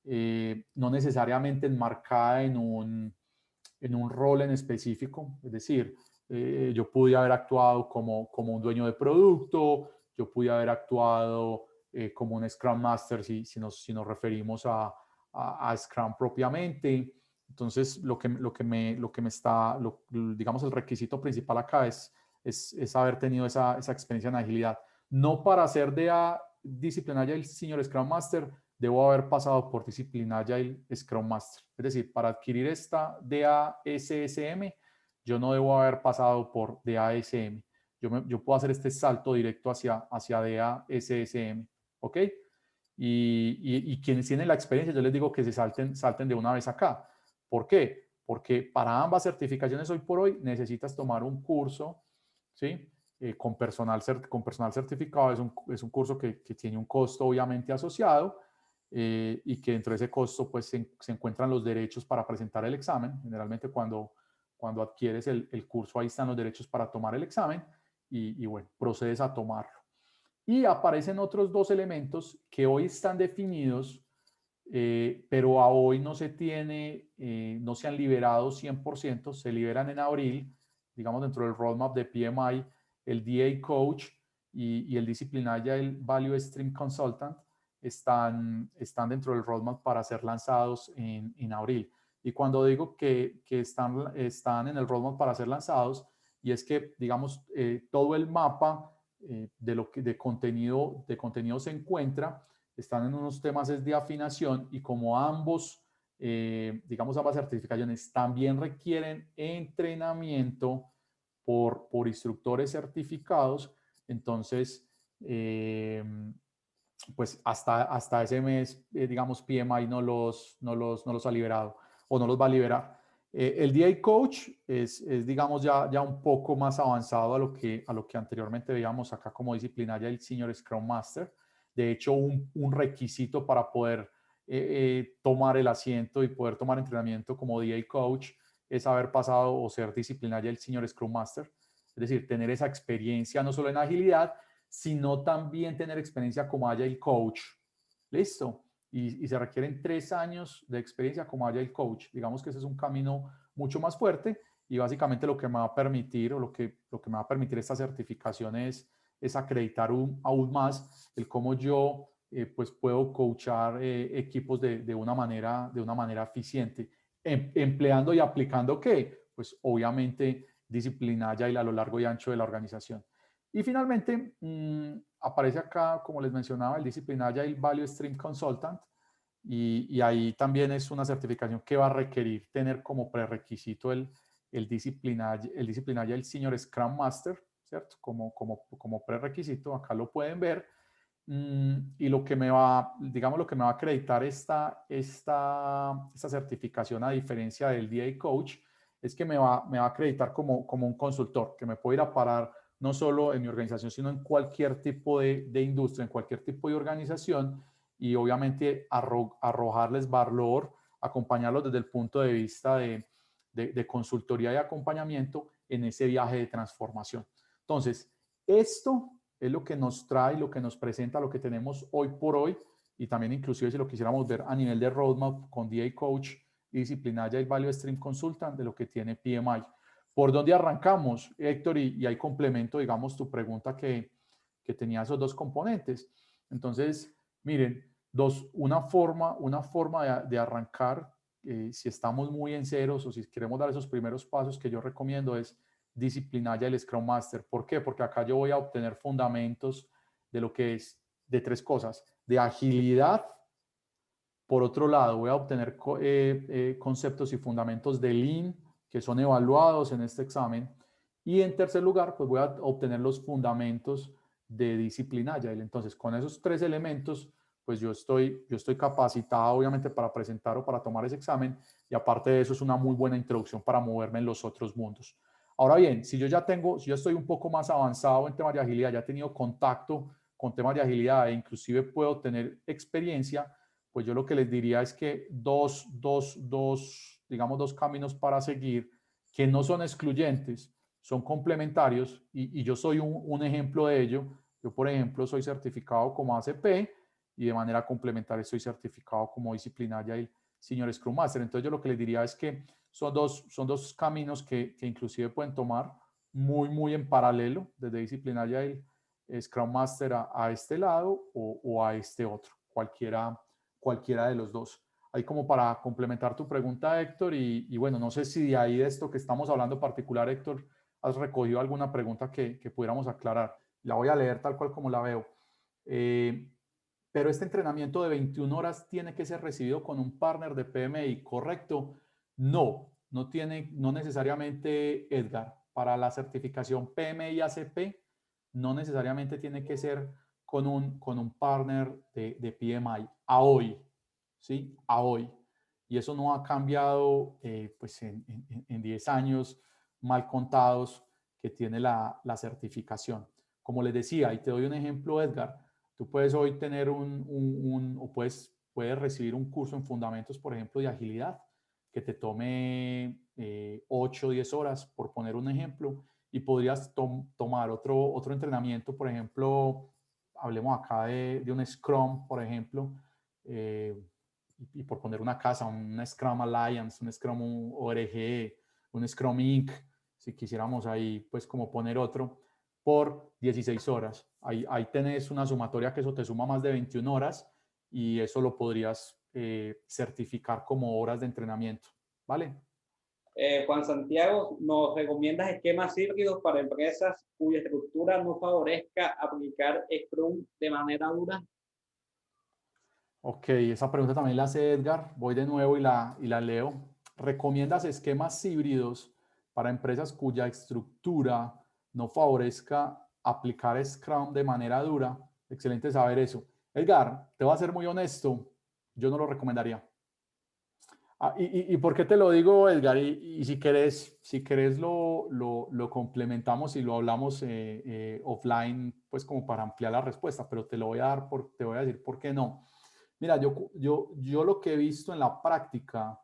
S1: No necesariamente enmarcada en un rol en específico. Es decir, yo pude haber actuado como un dueño de producto, yo pude haber actuado como un Scrum Master si nos referimos a Scrum propiamente. Entonces, digamos, el requisito principal acá es haber tenido esa experiencia en agilidad. No para hacer DA Discipline Agile Senior Scrum Master, debo haber pasado por Discipline Agile Scrum Master. Es decir, para adquirir esta DASSM, yo no debo haber pasado por DASM. Yo puedo hacer este salto directo hacia DASSM, ¿ok? Y quienes tienen la experiencia, yo les digo que se salten de una vez acá. ¿Por qué? Porque para ambas certificaciones hoy por hoy necesitas tomar un curso, ¿sí? Con personal certificado. Es un curso que tiene un costo obviamente asociado, y que dentro de ese costo pues se encuentran los derechos para presentar el examen. Generalmente cuando adquieres el curso, ahí están los derechos para tomar el examen y bueno, procedes a tomarlo. Y aparecen otros dos elementos que hoy están definidos, pero a hoy no no se han liberado 100%, se liberan en abril, digamos dentro del roadmap de PMI, el DA Coach y el Discipline Agile Value Stream Consultant están dentro del roadmap para ser lanzados en abril. Y cuando digo que están en el roadmap para ser lanzados, y es que, digamos, todo el mapa de contenido se encuentra, están en unos temas de afinación, y como digamos, ambas certificaciones también requieren entrenamiento por instructores certificados, entonces, pues hasta ese mes, digamos, PMI no los ha liberado o no los va a liberar. El DA Coach digamos, ya un poco más avanzado a lo que anteriormente veíamos acá como disciplinaria el Senior Scrum Master. De hecho, un requisito para poder tomar el asiento y poder tomar entrenamiento como DA Coach es haber pasado o ser disciplinaria el Senior Scrum Master. Es decir, tener esa experiencia no solo en agilidad, sino también tener experiencia como Agile Coach. ¿Listo? Y se requieren 3 años de experiencia como Agile Coach. Digamos que ese es un camino mucho más fuerte, y básicamente lo que me va a permitir, o lo que me va a permitir esta certificación es acreditar aún más el cómo yo pues puedo coachar equipos de una manera eficiente, empleando y aplicando ¿qué? Pues obviamente disciplina Agile a lo largo y ancho de la organización. Y finalmente, aparece acá, como les mencionaba, el Discipline Agile Value Stream Consultant, y ahí también es una certificación que va a requerir tener como prerequisito el Discipline Agile Senior Scrum Master, ¿cierto? Como prerequisito, acá lo pueden ver. Y lo que me va a acreditar esta certificación, a diferencia del DA Coach, es que me va a acreditar como un consultor, que me puede ir a parar no solo en mi organización, sino en cualquier tipo de industria, en cualquier tipo de organización, y obviamente arrojarles valor, acompañarlos desde el punto de vista de consultoría y acompañamiento en ese viaje de transformación. Entonces, esto es lo que nos trae, lo que nos presenta, lo que tenemos hoy por hoy, y también inclusive si lo quisiéramos ver a nivel de roadmap con DA Coach y Discipline Agile Value Stream Consultant, de lo que tiene PMI. ¿Por dónde arrancamos, Héctor? Y ahí complemento, digamos, tu pregunta que tenía esos dos componentes. Entonces, miren, una forma de arrancar, si estamos muy en ceros o si queremos dar esos primeros pasos, que yo recomiendo es Disciplina Agile Scrum Master. ¿Por qué? Porque acá yo voy a obtener fundamentos de lo que es, de 3 cosas: de agilidad. Por otro lado, voy a obtener conceptos y fundamentos de Lean, que son evaluados en este examen. Y en tercer lugar, pues voy a obtener los fundamentos de Disciplina Agile. Entonces, con esos 3 elementos, pues yo estoy capacitado, obviamente, para presentar o para tomar ese examen. Y aparte de eso, es una muy buena introducción para moverme en los otros mundos. Ahora bien, si yo estoy un poco más avanzado en temas de agilidad, ya he tenido contacto con temas de agilidad e inclusive puedo tener experiencia, pues yo lo que les diría es que digamos, dos caminos para seguir, que no son excluyentes, son complementarios, y yo soy un ejemplo de ello. Yo, por ejemplo, soy certificado como ACP, y de manera complementaria estoy certificado como Discipline Agile Senior Scrum Master. Entonces yo lo que les diría es que son dos caminos que inclusive pueden tomar muy en paralelo, desde Discipline Agile Scrum Master a este lado o a este otro, cualquiera de los dos. Ahí como para complementar tu pregunta, Héctor, y bueno, no sé si de ahí de esto que estamos hablando particular, Héctor, has recogido alguna pregunta que pudiéramos aclarar. La voy a leer tal cual como la veo. Pero este entrenamiento de 21 horas tiene que ser recibido con un partner de PMI, ¿correcto? No, no necesariamente, Edgar. Para la certificación PMI ACP, no necesariamente tiene que ser con un partner de PMI. A hoy, ¿sí? A hoy. Y eso no ha cambiado pues en 10 años mal contados que tiene la certificación. Como les decía, y te doy un ejemplo, Edgar, tú puedes hoy tener o puedes recibir un curso en fundamentos, por ejemplo, de agilidad, que te tome 8 o 10 horas, por poner un ejemplo, y podrías tomar otro entrenamiento, por ejemplo, hablemos acá de un Scrum, por ejemplo, y por poner una casa, un Scrum Alliance, un Scrum ORG, un Scrum Inc., si quisiéramos ahí, pues como poner otro, por 16 horas. Ahí tenés una sumatoria que eso te suma más de 21 horas y eso lo podrías certificar como horas de entrenamiento, ¿vale?
S2: Juan Santiago, ¿nos recomiendas esquemas híbridos para empresas cuya estructura no favorezca aplicar Scrum de manera dura?
S1: Ok, esa pregunta también la hace Edgar. Voy de nuevo y la leo. ¿Recomiendas esquemas híbridos para empresas cuya estructura no favorezca aplicar Scrum de manera dura? Excelente saber eso. Edgar, te voy a ser muy honesto, yo no lo recomendaría. ¿Y por qué te lo digo, Edgar? Y si querés lo complementamos y lo hablamos offline, pues como para ampliar la respuesta, pero te lo voy a dar, te voy a decir por qué no. Mira, yo lo que he visto en la práctica,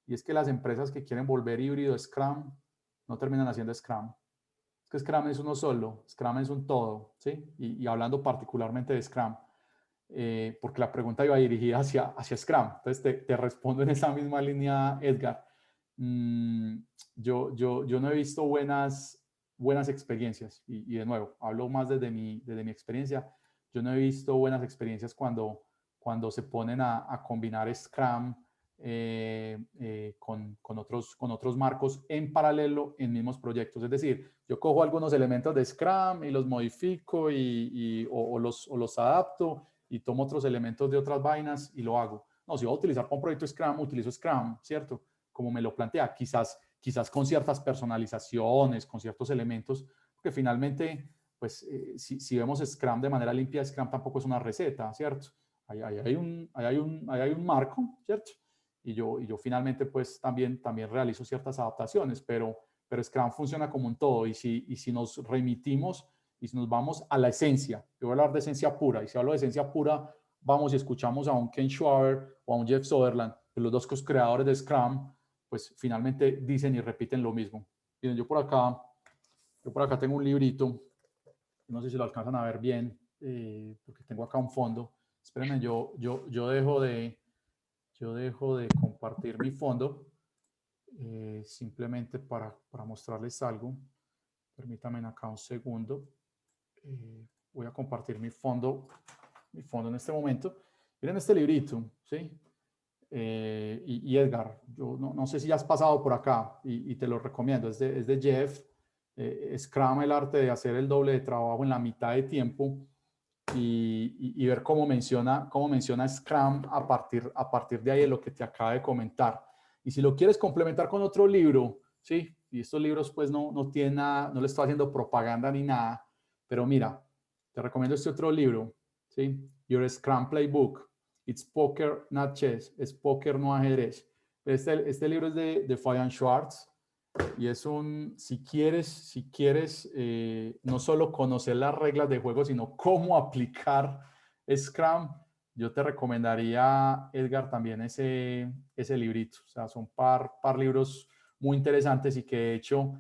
S1: y es que las empresas que quieren volver híbrido Scrum, no terminan haciendo Scrum. Es que Scrum es uno solo, Scrum es un todo, ¿sí? Y hablando particularmente de Scrum, porque la pregunta iba dirigida hacia Scrum. Entonces te respondo en esa misma línea, Edgar. Yo no he visto buenas experiencias, y de nuevo, hablo más desde mi experiencia. Yo no he visto buenas experiencias cuando se ponen a combinar Scrum con otros marcos en paralelo en mismos proyectos. Es decir, yo cojo algunos elementos de Scrum y los modifico o los adapto y tomo otros elementos de otras vainas y lo hago. No, si voy a utilizar para un proyecto Scrum, utilizo Scrum, ¿cierto? Como me lo plantea, quizás con ciertas personalizaciones, con ciertos elementos, porque finalmente, pues, si vemos Scrum de manera limpia, Scrum tampoco es una receta, ¿cierto? Ahí hay un marco, ¿cierto? Y yo finalmente, pues, también realizo ciertas adaptaciones, pero Scrum funciona como un todo, y si nos remitimos y si nos vamos a la esencia, yo voy a hablar de esencia pura, y si hablo de esencia pura, vamos y escuchamos a un Ken Schwaber o a un Jeff Sutherland, los dos creadores de Scrum, pues finalmente dicen y repiten lo mismo. Miren, yo por acá tengo un librito, no sé si lo alcanzan a ver bien, porque tengo acá un fondo. Espérenme, yo dejo de compartir mi fondo, simplemente para mostrarles algo. Permítanme acá un segundo. Voy a compartir mi fondo en este momento. Miren este librito, ¿sí? Y Edgar, yo no sé si ya has pasado por acá y te lo recomiendo. Es de Jeff. Scrum, el arte de hacer el doble de trabajo en la mitad de tiempo, y ver cómo menciona Scrum a partir de ahí de lo que te acaba de comentar. Y si lo quieres complementar con otro libro, ¿sí? Y estos libros pues no tienen nada, no le estoy haciendo propaganda ni nada, pero mira, te recomiendo este otro libro, ¿sí? Your Scrum Playbook. It's Poker, not chess. Es póker, no ajedrez. Este libro es de Fabian Schwartz, y es si quieres no solo conocer las reglas de juego, sino cómo aplicar Scrum, yo te recomendaría, Edgar, también ese librito. O sea, son par libros muy interesantes y que de hecho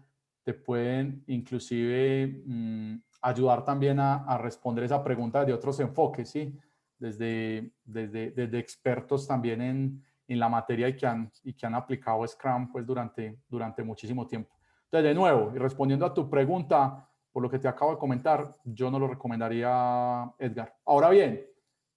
S1: te pueden inclusive ayudar también a responder esa pregunta de otros enfoques, ¿sí? Desde expertos también en la materia y que han aplicado Scrum pues durante muchísimo tiempo. Entonces, de nuevo, y respondiendo a tu pregunta, por lo que te acabo de comentar, yo no lo recomendaría, Edgar. Ahora bien,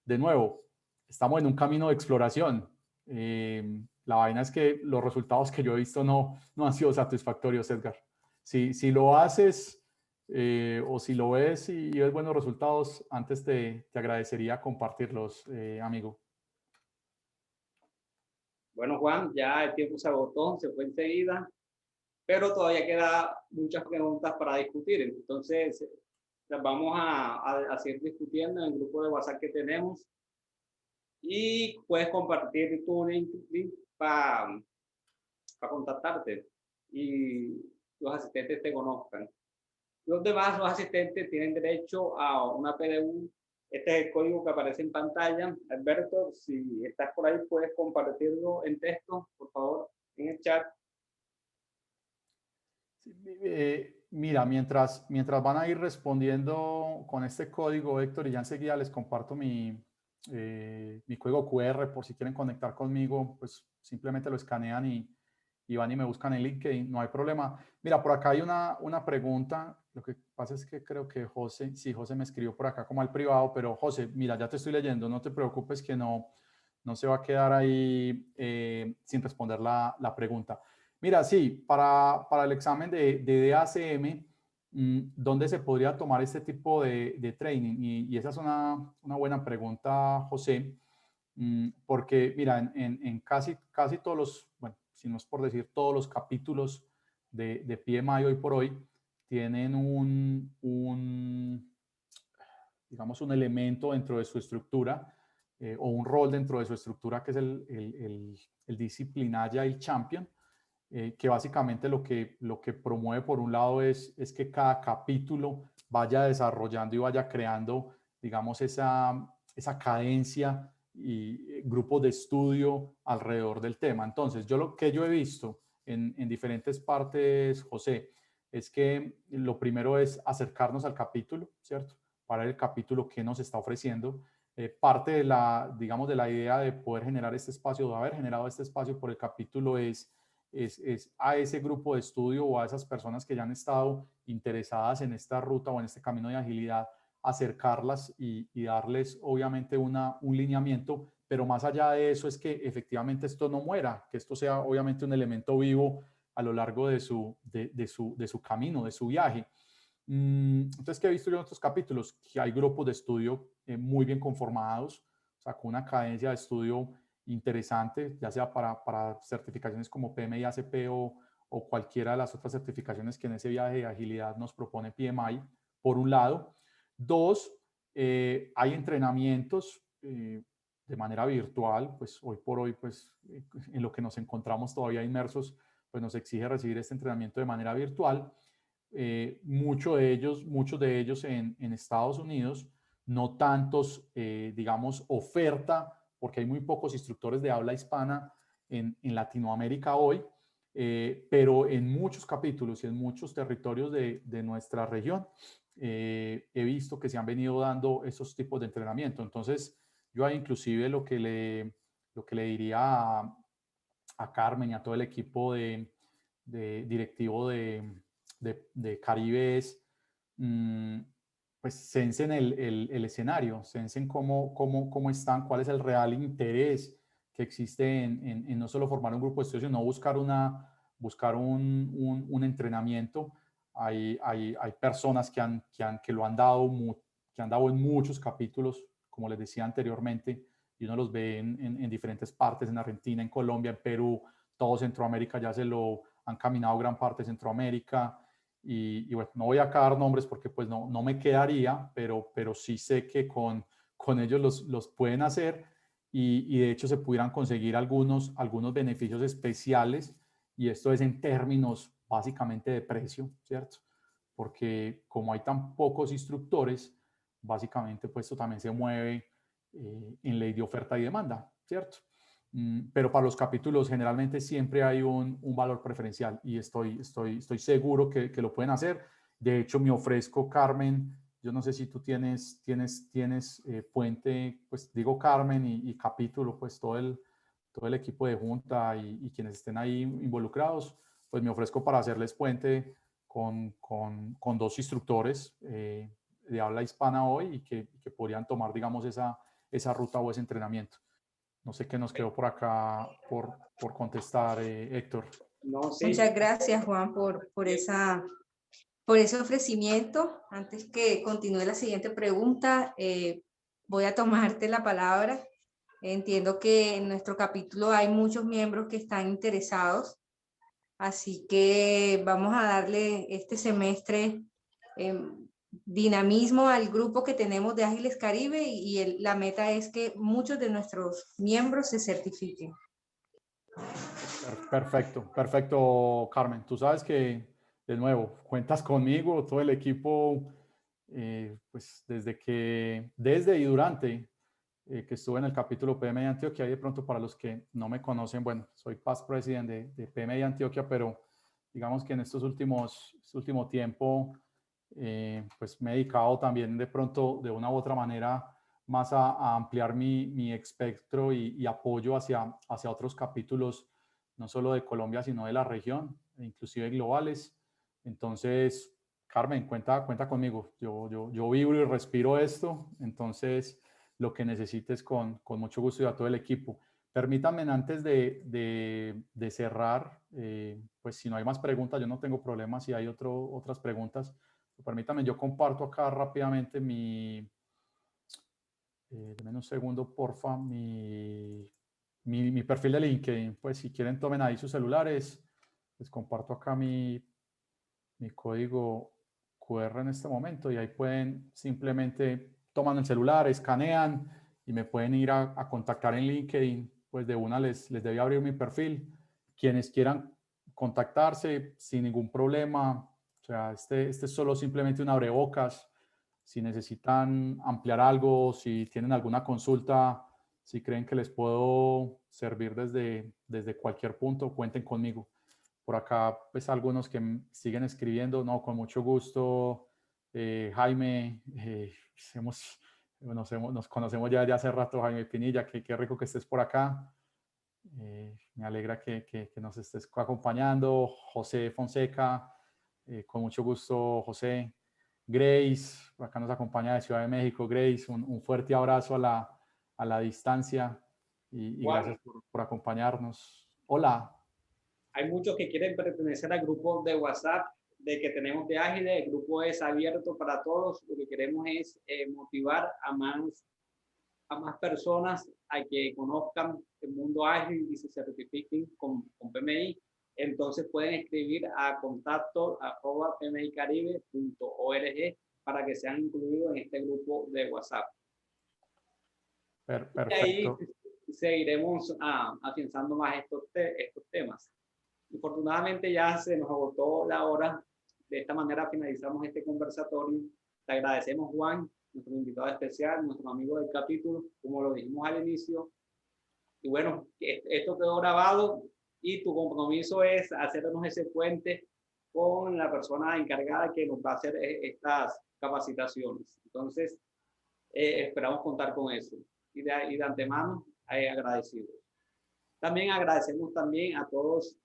S1: de nuevo, estamos en un camino de exploración. La vaina es que los resultados que yo he visto no han sido satisfactorios, Edgar. Si lo haces o si lo ves y ves buenos resultados, antes te agradecería compartirlos, amigo.
S2: Bueno, Juan, ya el tiempo se agotó, se fue enseguida, pero todavía queda muchas preguntas para discutir. Entonces, las vamos a seguir discutiendo en el grupo de WhatsApp que tenemos y puedes compartir tu link para contactarte y los asistentes te conozcan. Los demás, los asistentes, tienen derecho a una PDU. Este es el código que aparece en pantalla. Alberto, si estás por ahí, puedes compartirlo en texto, por favor, en el chat.
S1: Mira, mientras van a ir respondiendo con este código, Héctor, y ya enseguida les comparto mi código QR por si quieren conectar conmigo, pues simplemente lo escanean y van y me buscan en LinkedIn, no hay problema. Mira, por acá hay una pregunta. Lo que pasa es que creo que José, sí, José me escribió por acá como al privado, pero José, mira, ya te estoy leyendo, no te preocupes que no se va a quedar ahí sin responder la pregunta. Mira, sí, para el examen de DACM, ¿dónde se podría tomar este tipo de training? Y esa es una buena pregunta, José, porque mira, en casi todos los, bueno, si no es por decir todos los capítulos de PMI hoy por hoy, tienen digamos, un elemento dentro de su estructura o un rol dentro de su estructura que es el Discipline Agile Champion, que básicamente lo que promueve por un lado es que cada capítulo vaya desarrollando y vaya creando, digamos, esa cadencia y grupos de estudio alrededor del tema. Entonces, lo que yo he visto en diferentes partes, José, es que lo primero es acercarnos al capítulo, ¿cierto? Para el capítulo que nos está ofreciendo. Parte de digamos, de la idea de poder generar este espacio, de haber generado este espacio por el capítulo es a ese grupo de estudio o a esas personas que ya han estado interesadas en esta ruta o en este camino de agilidad, acercarlas y darles obviamente un lineamiento, pero más allá de eso es que efectivamente esto no muera, que esto sea obviamente un elemento vivo a lo largo de su camino, de su viaje. Entonces, ¿qué he visto yo en otros capítulos? Que hay grupos de estudio muy bien conformados, o sea, con una cadencia de estudio interesante, ya sea para certificaciones como PMI, ACP o cualquiera de las otras certificaciones que en ese viaje de agilidad nos propone PMI, por un lado. Dos, hay entrenamientos de manera virtual, pues hoy por hoy, pues en lo que nos encontramos todavía inmersos, pues nos exige recibir este entrenamiento de manera virtual. Muchos de ellos en Estados Unidos, no tantos, digamos, oferta, porque hay muy pocos instructores de habla hispana en Latinoamérica hoy, pero en muchos capítulos y en muchos territorios de nuestra región, he visto que se han venido dando esos tipos de entrenamiento. Entonces, yo ahí inclusive lo que le diría a Carmen y a todo el equipo de directivo de Caribe es, pues censen el escenario, censen cómo están, cuál es el real interés que existe en no solo formar un grupo de estudios, sino buscar un entrenamiento. Hay personas que lo han dado, que han dado en muchos capítulos, como les decía anteriormente, y uno los ve en diferentes partes, en Argentina, en Colombia, en Perú, todo Centroamérica ya se lo han caminado gran parte de Centroamérica. Y bueno, no voy a dar nombres porque pues no me quedaría, pero sí sé que con ellos los pueden hacer y de hecho se pudieran conseguir algunos beneficios especiales, y esto es en términos básicamente de precio, ¿cierto? Porque como hay tan pocos instructores, básicamente pues esto también se mueve en ley de oferta y demanda, ¿cierto? Pero para los capítulos generalmente siempre hay un valor preferencial y estoy seguro que lo pueden hacer. De hecho, me ofrezco, Carmen, yo no sé si tú tienes puente, pues digo Carmen y capítulo, pues todo el equipo de junta y quienes estén ahí involucrados, pues me ofrezco para hacerles puente con dos instructores de habla hispana hoy y que podrían tomar, digamos, esa ruta o ese entrenamiento. No sé qué nos quedó por acá por contestar, Héctor.
S2: No, sí.
S3: Muchas gracias, Juan, por esa por ese ofrecimiento. Antes que continúe la siguiente pregunta, voy a tomarte la palabra. Entiendo que en nuestro capítulo hay muchos miembros que están interesados, así que vamos a darle este semestre dinamismo al grupo que tenemos de Ágiles Caribe y la meta es que muchos de nuestros miembros se certifiquen.
S1: Perfecto, perfecto, Carmen. Tú sabes que, de nuevo, cuentas conmigo, todo el equipo, pues desde y durante que estuve en el capítulo PMI Antioquia, y de pronto para los que no me conocen, bueno, soy past president de PMI Antioquia, pero digamos que en este último tiempo, pues me he dedicado también de pronto de una u otra manera más a ampliar mi espectro y apoyo hacia otros capítulos, no solo de Colombia, sino de la región, inclusive globales. Entonces, Carmen, cuenta conmigo. Yo vibro y respiro esto, entonces lo que necesites con mucho gusto y a todo el equipo. Permítanme antes de cerrar, pues si no hay más preguntas, yo no tengo problemas si hay otras preguntas. Permítanme, yo comparto acá rápidamente denme un segundo, porfa, mi perfil de LinkedIn. Pues si quieren tomen ahí sus celulares, les comparto acá mi código QR en este momento y ahí pueden simplemente toman el celular, escanean y me pueden ir a contactar en LinkedIn. Pues de una les debe abrir mi perfil. Quienes quieran contactarse sin ningún problema. O sea, este es solo simplemente un abrebocas. Si necesitan ampliar algo, si tienen alguna consulta, si creen que les puedo servir desde cualquier punto, cuenten conmigo. Por acá, pues algunos que siguen escribiendo, no, con mucho gusto. Jaime, nos conocemos ya de hace rato, Jaime Pinilla, qué rico que estés por acá. Me alegra que nos estés acompañando. José Fonseca, con mucho gusto, José. Grace, por acá nos acompaña de Ciudad de México. Grace, un fuerte abrazo a la distancia y gracias por acompañarnos. Hola.
S2: Hay muchos que quieren pertenecer al grupo de WhatsApp de que tenemos de Ágiles. El grupo es abierto para todos. Lo que queremos es motivar a más personas a que conozcan el mundo ágil y se certifiquen con PMI. Entonces pueden escribir a contacto@pmicaribe.org para que sean incluidos en este grupo de WhatsApp.
S1: Perfecto.
S2: Y ahí seguiremos afianzando más estos temas. Infortunadamente ya se nos agotó la hora. De esta manera finalizamos este conversatorio. Te agradecemos, Juan, nuestro invitado especial, nuestro amigo del capítulo, como lo dijimos al inicio. Y bueno, esto quedó grabado y tu compromiso es hacernos ese puente con la persona encargada que nos va a hacer estas capacitaciones. Entonces, esperamos contar con eso. Y de antemano, agradecidos. También agradecemos también a todos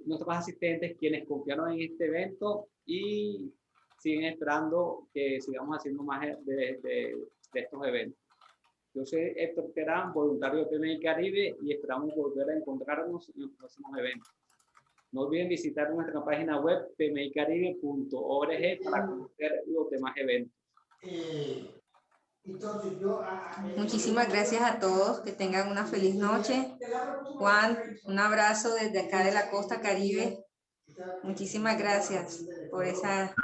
S2: nuestros asistentes quienes confiaron en este evento y siguen esperando que sigamos haciendo más de estos eventos. Yo soy Héctor Terán, voluntario de PMI Caribe, y esperamos volver a encontrarnos en los próximos eventos. No olviden visitar nuestra página web pmicaribe.org para conocer los demás eventos.
S3: Muchísimas gracias a todos, que tengan una feliz noche. Juan, un abrazo desde acá de la costa Caribe. Muchísimas gracias por esa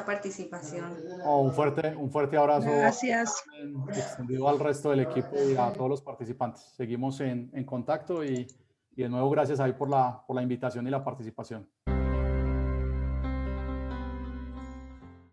S3: participación.
S1: Un fuerte abrazo.
S4: Gracias.
S1: Extendido al resto del equipo y a todos los participantes. Seguimos en contacto y de nuevo gracias ahí por la invitación y la participación.